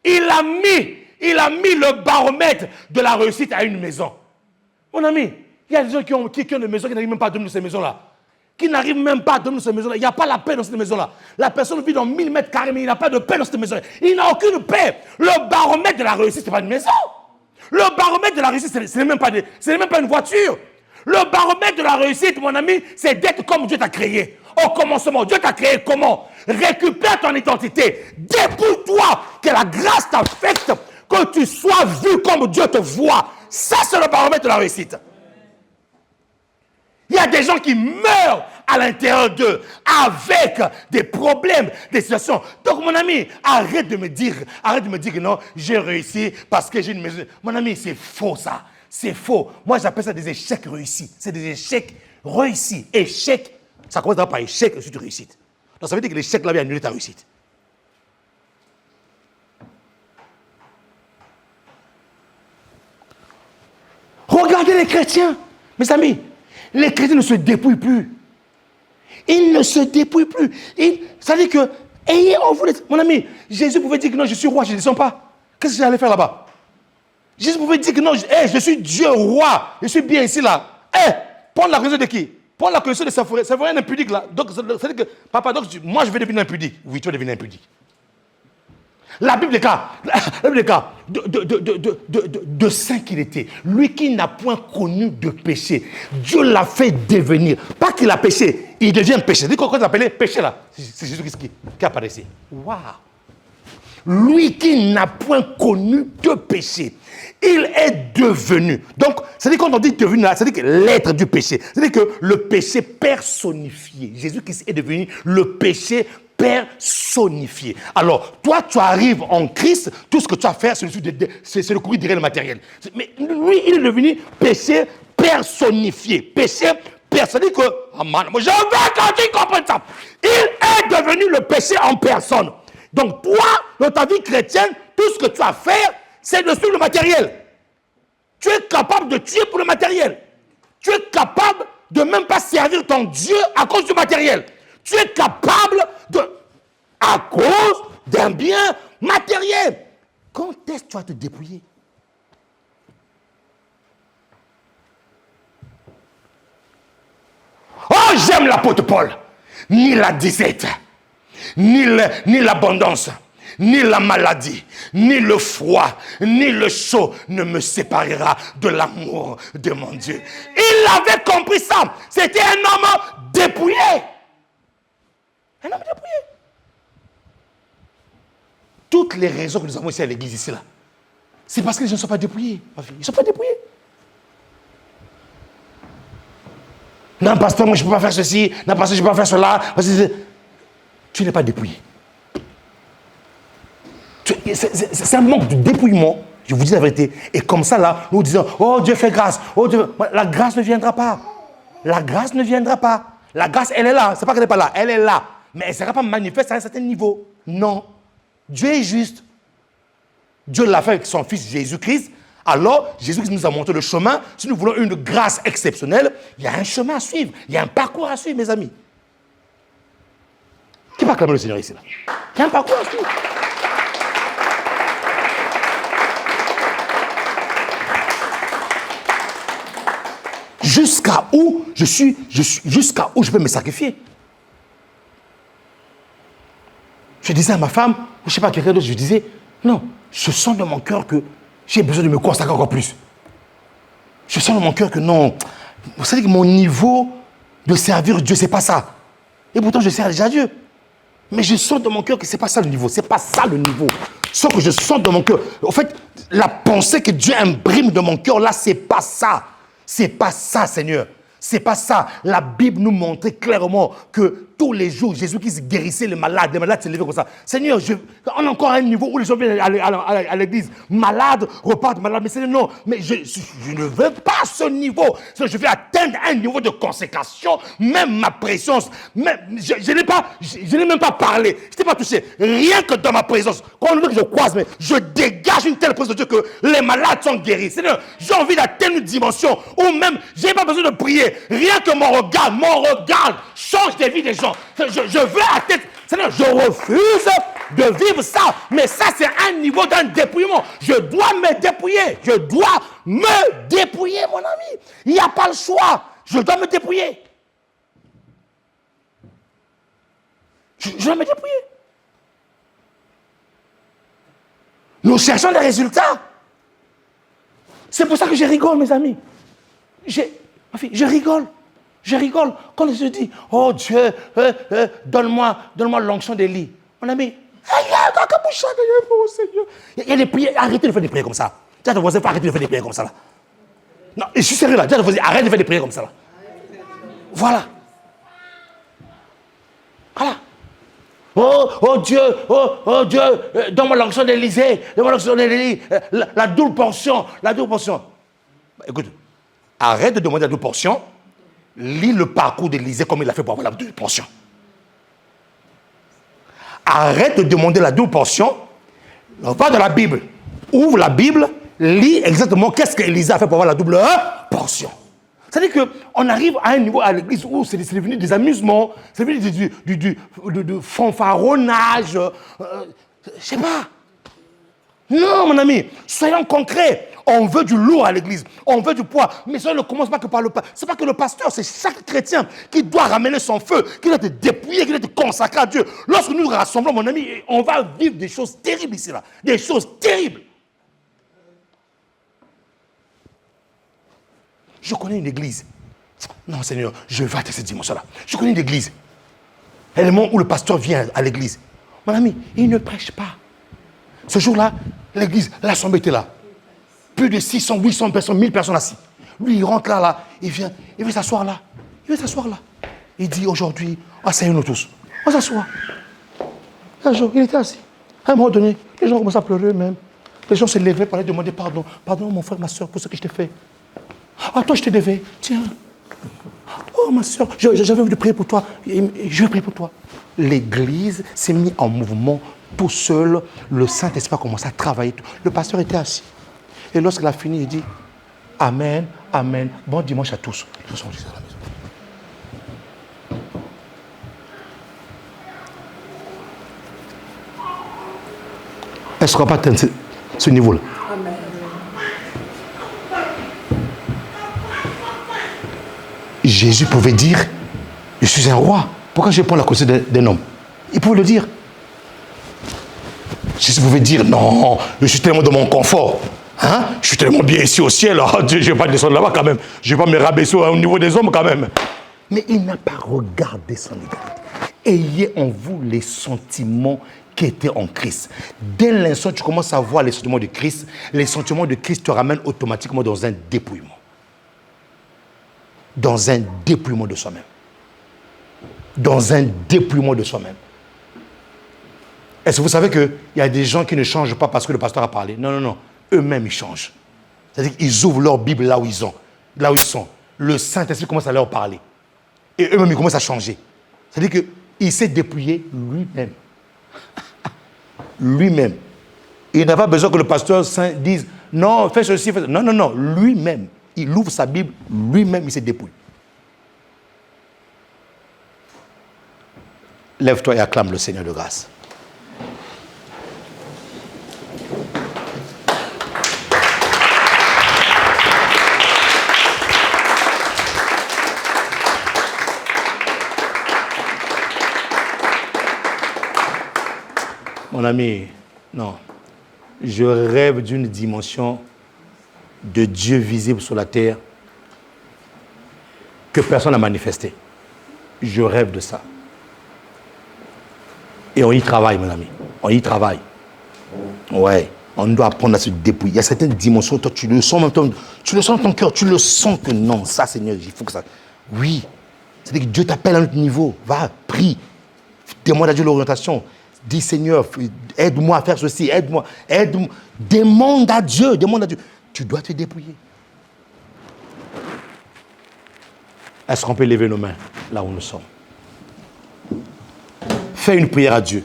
Il a mis le baromètre de la réussite à une maison. Mon ami, il y a des gens qui ont des maisons qui n'arrivent même pas à dormir dans ces maisons-là. Qui n'arrivent même pas à dormir dans ces maisons-là. Il n'y a pas la paix dans cette maison-là. La personne vit dans 1000 mètres carrés, mais il n'a pas de paix dans cette maison. Il n'a aucune paix. Le baromètre de la réussite, ce n'est pas une maison. Le baromètre de la réussite, ce n'est même pas une voiture. Le baromètre de la réussite, mon ami, c'est d'être comme Dieu t'a créé. Au commencement, Dieu t'a créé comment? Récupère ton identité. Dépouille-toi, que la grâce t'affecte, que tu sois vu comme Dieu te voit. Ça, c'est le baromètre de la réussite. Il y a des gens qui meurent à l'intérieur d'eux avec des problèmes, des situations. Donc, mon ami, arrête de me dire que non, j'ai réussi parce que j'ai une maison. Mon ami, c'est faux ça. C'est faux. Moi, j'appelle ça des échecs réussis. C'est des échecs réussis. Échecs, ça commence d'abord par échec et ensuite réussite. Donc, ça veut dire que l'échec là vient annuler ta réussite. Regardez les chrétiens, mes amis. Les chrétiens ne se dépouillent plus. Ils ne se dépouillent plus. Ça veut dire que, ayez en vous, mon ami, Jésus pouvait dire que non, je suis roi, je ne descends pas. Qu'est-ce que j'allais faire là-bas? Jésus pouvait dire que non, je suis Dieu, roi, je suis bien ici là. Prendre la connaissance de qui? Prendre la connaissance de Symphorien impudique là. Donc, ça veut dire que, papa, donc, moi je vais devenir impudique. Oui, tu vas devenir impudique. La Bible déclare de saint qu'il était. Lui qui n'a point connu de péché. Dieu l'a fait devenir. Pas qu'il a péché, il devient péché. C'est quoi appelé péché là? C'est Jésus-Christ qui apparaît ici. Waouh! Lui qui n'a point connu de péché. Il est devenu. Donc, c'est-à-dire quand on dit devenu là, c'est-à-dire que l'être du péché. C'est-à-dire que le péché personnifié. Jésus-Christ est devenu le péché personnifié. Alors, toi, tu arrives en Christ, tout ce que tu as à faire, c'est le courir derrière le matériel. Mais lui, il est devenu péché personnifié. Péché personnifié que... Oh man, je veux quand tu comprennes ça. Il est devenu le péché en personne. Donc, toi, dans ta vie chrétienne, tout ce que tu as à faire, c'est de suivre le matériel. Tu es capable de tuer pour le matériel. Tu es capable de même pas servir ton Dieu à cause du matériel. Tu es capable à cause d'un bien matériel. Quand est-ce que tu vas te dépouiller? Oh, j'aime l'apôtre Paul. Ni la disette, ni l'abondance, ni la maladie, ni le froid, ni le chaud ne me séparera de l'amour de mon Dieu. Il avait compris ça. C'était un homme dépouillé. Un homme dépouillé. Toutes les raisons que nous avons ici à l'église, ici, là, c'est parce que les gens ne sont pas dépouillés, ma fille. Ils ne sont pas dépouillés. Non, pasteur, moi je ne peux pas faire ceci. Non, pasteur, je ne peux pas faire cela. Tu n'es pas dépouillé. C'est un manque de dépouillement, je vous dis la vérité. Et comme ça, là, nous disons, oh Dieu fait grâce. Oh Dieu, la grâce ne viendra pas. La grâce ne viendra pas. La grâce, elle est là. C'est pas qu'elle n'est pas là. Elle est là. Mais elle ne sera pas manifeste à un certain niveau. Non. Dieu est juste. Dieu l'a fait avec son fils Jésus-Christ. Alors, Jésus-Christ nous a montré le chemin. Si nous voulons une grâce exceptionnelle, il y a un chemin à suivre. Il y a un parcours à suivre, mes amis. Qui va acclamer le Seigneur ici, là? Il y a un parcours à suivre. Jusqu'à où jusqu'à où je peux me sacrifier. Je disais à ma femme, ou je ne sais pas à quelqu'un d'autre, je disais, non, je sens dans mon cœur que j'ai besoin de me consacrer encore plus. Je sens dans mon cœur que non. Vous savez que mon niveau de servir Dieu, c'est pas ça. Et pourtant, je sers déjà Dieu. Mais je sens dans mon cœur que c'est pas ça le niveau. C'est pas ça le niveau. Ce que je sens dans mon cœur. En fait, la pensée que Dieu imprime dans mon cœur, là, c'est pas ça. C'est pas ça, Seigneur. C'est pas ça. La Bible nous montrait clairement que tous les jours, Jésus-Christ guérissait les malades se levaient comme ça. Seigneur, on a encore un niveau où les gens viennent à l'église, malades, repartent malades. Mais Seigneur, non, mais je ne veux pas ce niveau. Seigneur, je veux atteindre un niveau de consécration, même ma présence. Même, je n'ai même pas parlé, je n'ai pas touché. Rien que dans ma présence, quand on veut que je croise, mais je dégage une telle présence de Dieu que les malades sont guéris. Seigneur, j'ai envie d'atteindre une dimension où même, je n'ai pas besoin de prier. Rien que mon regard change des vies des gens. Je veux atteindre. Seigneur, je refuse de vivre ça. Mais ça, c'est un niveau d'un dépouillement. Je dois me dépouiller. Je dois me dépouiller, mon ami. Il n'y a pas le choix. Je dois me dépouiller. Je dois me dépouiller. Nous cherchons des résultats. C'est pour ça que je rigole, mes amis. Je rigole. Je rigole quand je dis, oh Dieu, donne-moi l'onction d'Élie. Mon ami, il y a des prières, arrêtez de faire des prières comme ça. Dis à ton voisin, arrêtez de faire des prières comme ça. Là. Non, je suis sérieux là. Dis à ton voisin, arrête de faire des prières comme ça. Là. Voilà. Voilà. Oh Dieu, donne-moi l'onction d'Élysée, donne-moi l'onction d'Élie, la double portion, Écoute, arrête de demander la double portion. Lis le parcours d'Élisée comme il a fait pour avoir la double portion. Arrête de demander la double portion. Va dans la Bible. Ouvre la Bible. Lis exactement qu'est-ce qu'Élisée a fait pour avoir la double portion. C'est-à-dire qu'on arrive à un niveau à l'église où c'est devenu des amusements, c'est devenu du fanfaronnage. Je ne sais pas. Non, mon ami, soyons concrets. On veut du lourd à l'église, on veut du poids. Mais ça ne commence pas que par le pasteur. Ce n'est pas que le pasteur, c'est chaque chrétien qui doit ramener son feu, qui doit te dépouiller, qui doit te consacrer à Dieu. Lorsque nous nous rassemblons, mon ami, on va vivre des choses terribles ici, là. Des choses terribles. Je connais une église. Non, Seigneur, je vais atteindre cette dimension-là. Je connais une église. Et le moment où le pasteur vient à l'église, mon ami, il ne prêche pas. Ce jour-là, l'église, l'assemblée était là. Plus de 600, 800 personnes, 1000 personnes assises. Lui, il rentre là, il vient, il veut s'asseoir là. Il dit aujourd'hui, asseyons-nous tous. On s'assoit. Un jour, il était assis. À un moment donné, les gens commencent à pleurer eux-mêmes. Les gens se levaient pour aller demander pardon. Pardon, mon frère, ma soeur, pour ce que je t'ai fait. Ah, toi, je te devais. Tiens. Oh, ma soeur, j'avais envie de prier pour toi. Je vais prier pour toi. L'église s'est mise en mouvement tout seul. Le Saint-Esprit a commencé à travailler. Le pasteur était assis. Et lorsqu'il a fini, il dit Amen, Amen. Bon dimanche à tous. Ils sont à la maison. Est-ce qu'on va pas atteindre ce niveau-là? Amen. Jésus pouvait dire je suis un roi. Pourquoi je prends la cause d'un homme? Il pouvait le dire. Jésus pouvait dire non, je suis tellement dans mon confort. Hein? Je suis tellement bien ici au ciel. Oh, Dieu, je ne vais pas descendre là-bas quand même. Je ne vais pas me rabaisser au niveau des hommes quand même. Mais il n'a pas regardé son égalité. Ayez en vous les sentiments qui étaient en Christ. Dès l'instant où tu commences à voir les sentiments de Christ, les sentiments de Christ te ramènent automatiquement dans un dépouillement. Dans un dépouillement de soi-même. Dans un dépouillement de soi-même. Est-ce que vous savez qu'il y a des gens qui ne changent pas parce que le pasteur a parlé? Non, non, non. Eux-mêmes, ils changent. C'est-à-dire qu'ils ouvrent leur Bible là où ils sont. Le Saint-Esprit commence à leur parler. Et eux-mêmes, ils commencent à changer. C'est-à-dire qu'il s'est dépouillé lui-même. Lui-même. Il n'a pas besoin que le pasteur dise non, fais ceci, fais ça. Non, non, non. Lui-même. Il ouvre sa Bible, lui-même, il se dépouille. Lève-toi et acclame le Seigneur de grâce. Mon ami, non. Je rêve d'une dimension de Dieu visible sur la terre que personne n'a manifesté. Je rêve de ça. Et on y travaille, mon ami. On y travaille. Ouais. On doit apprendre à se dépouiller. Il y a certaines dimensions, toi, tu le sens même temps, tu le sens dans ton cœur, tu le sens que non, ça, Seigneur, il faut que ça. Oui. C'est-à-dire que Dieu t'appelle à un autre niveau. Va, prie. Demande à Dieu l'orientation. Dis, Seigneur, aide-moi à faire ceci, aide-moi. Demande à Dieu, demande à Dieu. Tu dois te dépouiller. Est-ce qu'on peut lever nos mains là où nous sommes? Fais une prière à Dieu.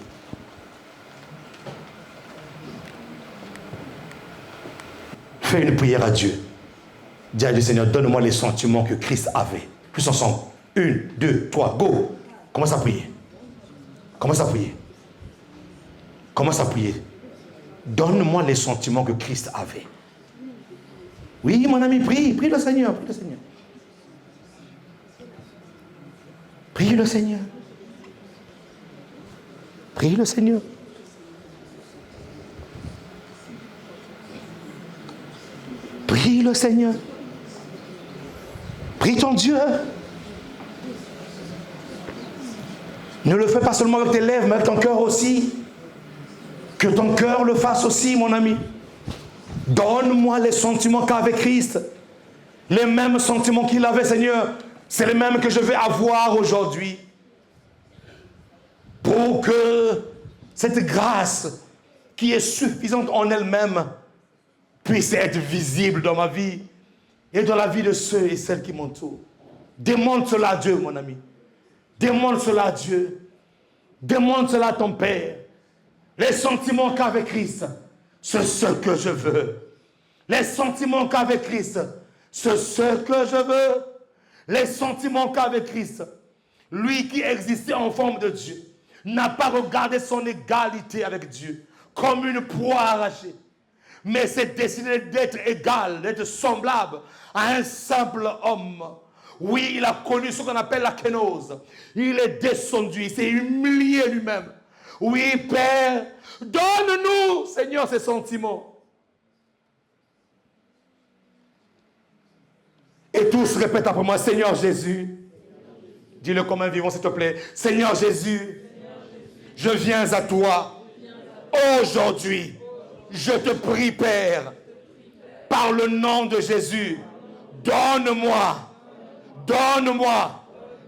Fais une prière à Dieu. Dis à Dieu, Seigneur, donne-moi les sentiments que Christ avait. Plus ensemble. 1, 2, 3, go. Commence à prier. Commence à prier. Commence à prier. Donne-moi les sentiments que Christ avait. Oui, mon ami, prie. Prie le Seigneur. Prie le Seigneur. Prie le Seigneur. Prie le Seigneur. Prie le Seigneur. Prie ton Dieu. Ne le fais pas seulement avec tes lèvres, mais avec ton cœur aussi. Que ton cœur le fasse aussi, mon ami. Donne-moi les sentiments qu'avait Christ. Les mêmes sentiments qu'il avait, Seigneur. C'est les mêmes que je vais avoir aujourd'hui. Pour que cette grâce qui est suffisante en elle-même puisse être visible dans ma vie et dans la vie de ceux et celles qui m'entourent. Demande cela à Dieu, mon ami. Demande cela à Dieu. Demande cela à ton Père. Les sentiments qu'avait Christ, c'est ce que je veux. Les sentiments qu'avait Christ, c'est ce que je veux. Les sentiments qu'avait Christ, lui qui existait en forme de Dieu, n'a pas regardé son égalité avec Dieu comme une proie arrachée, mais s'est décidé d'être égal, d'être semblable à un simple homme. Oui, il a connu ce qu'on appelle la kénose. Il est descendu, il s'est humilié lui-même. Oui, Père, donne-nous, Seigneur, ces sentiments. Et tous répètent après moi, Seigneur Jésus. Dis-le comme un vivant, s'il te plaît. Seigneur Jésus, je viens à toi aujourd'hui. Je te prie, Père, par le nom de Jésus, donne-moi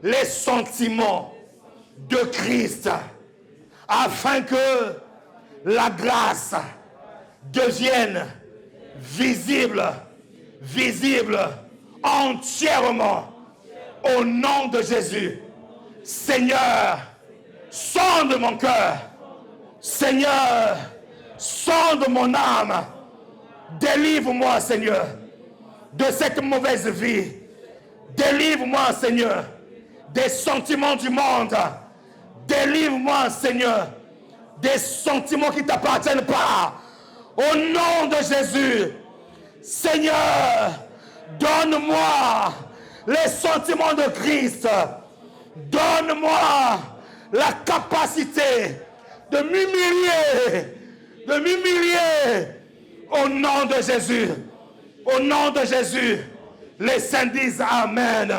les sentiments de Christ, afin que la grâce devienne visible entièrement au nom de Jésus. Seigneur, sonde mon cœur. Seigneur, sonde mon âme. Délivre-moi, Seigneur, de cette mauvaise vie. Délivre-moi, Seigneur, des sentiments du monde. Délivre-moi, Seigneur, des sentiments qui ne t'appartiennent pas. Au nom de Jésus, Seigneur, donne-moi les sentiments de Christ. Donne-moi la capacité de m'humilier au nom de Jésus. Au nom de Jésus, les saints disent Amen.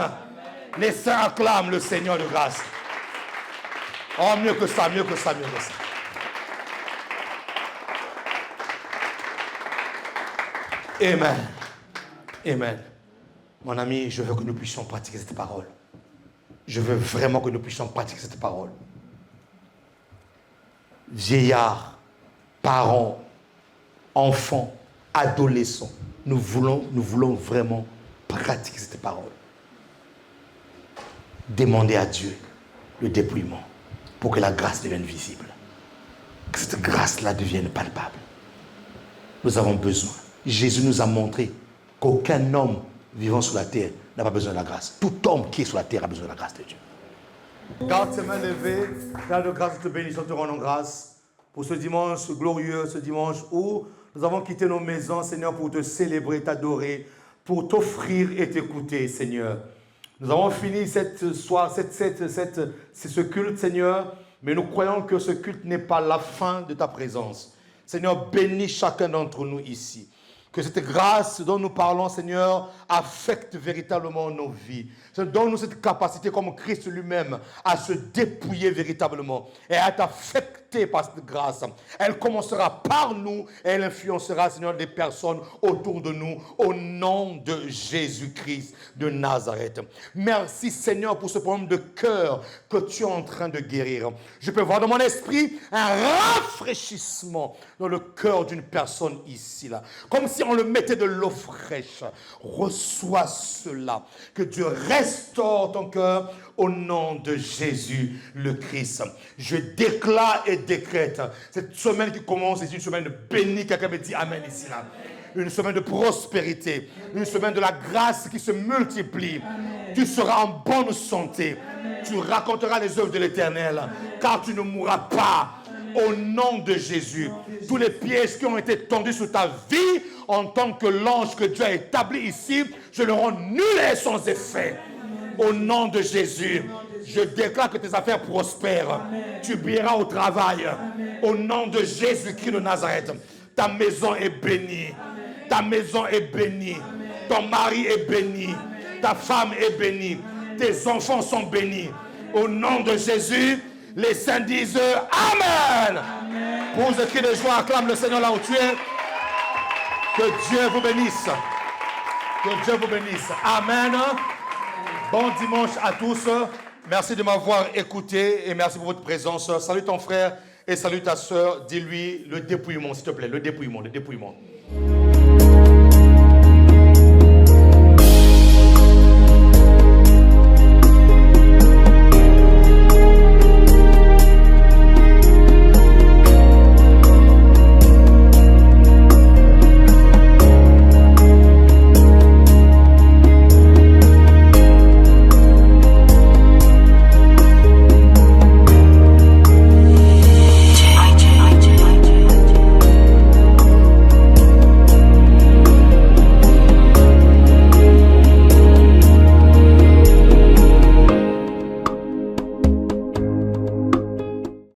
Les saints acclament le Seigneur de grâce. Oh, mieux que ça, mieux que ça, mieux que ça. Amen. Amen. Mon ami, je veux que nous puissions pratiquer cette parole. Je veux vraiment que nous puissions pratiquer cette parole. Vieillards, parents, enfants, adolescents, nous voulons vraiment pratiquer cette parole. Demandez à Dieu le dépouillement pour que la grâce devienne visible. Que cette grâce-là devienne palpable. Nous avons besoin. Jésus nous a montré qu'aucun homme vivant sur la terre n'a pas besoin de la grâce. Tout homme qui est sur la terre a besoin de la grâce de Dieu. Garde tes mains levées. Père de grâce, te bénissons, te rendons grâce pour ce dimanche glorieux, ce dimanche où nous avons quitté nos maisons, Seigneur, pour te célébrer, t'adorer, pour t'offrir et t'écouter, Seigneur. Nous avons fini ce culte, Seigneur, mais nous croyons que ce culte n'est pas la fin de ta présence. Seigneur, bénis chacun d'entre nous ici. Que cette grâce dont nous parlons, Seigneur, affecte véritablement nos vies. Donne-nous cette capacité, comme Christ lui-même, à se dépouiller véritablement et à être affecté par cette grâce. Elle commencera par nous et elle influencera, Seigneur, des personnes autour de nous au nom de Jésus-Christ de Nazareth. Merci, Seigneur, pour ce problème de cœur que tu es en train de guérir. Je peux voir dans mon esprit un rafraîchissement dans le cœur d'une personne ici, là. Comme si on le mettait de l'eau fraîche. Reçois cela. Que Dieu restaure ton cœur au nom de Jésus le Christ. Je déclare et décrète cette semaine qui commence, c'est une semaine bénie. Quelqu'un me dit amen ici, là. Une semaine de prospérité, une semaine de la grâce qui se multiplie. Amen. Tu seras en bonne santé. Amen. Tu raconteras les œuvres de l'Éternel, car tu ne mourras pas. Amen. Au nom de Jésus, tous les pièges qui ont été tendus sur ta vie, en tant que l'ange que Dieu a établi ici, je le rends nul et sans effet. Amen. Au nom de Jésus, je déclare que tes affaires prospèrent. Amen. Tu brilleras au travail. Amen. Au nom de Jésus-Christ de Nazareth, ta maison est bénie. Amen. Ta maison est bénie. Amen. Ton mari est béni. Amen. Ta femme est bénie. Amen. Tes enfants sont bénis. Amen. Au nom de Jésus, les saints disent Amen. Amen. Pour ce cri de joie, acclame le Seigneur là où tu es. Que Dieu vous bénisse. Que Dieu vous bénisse. Amen. Bon dimanche à tous. Merci de m'avoir écouté et merci pour votre présence. Salut ton frère et salut ta soeur. Dis-lui le dépouillement, s'il te plaît. Le dépouillement, le dépouillement.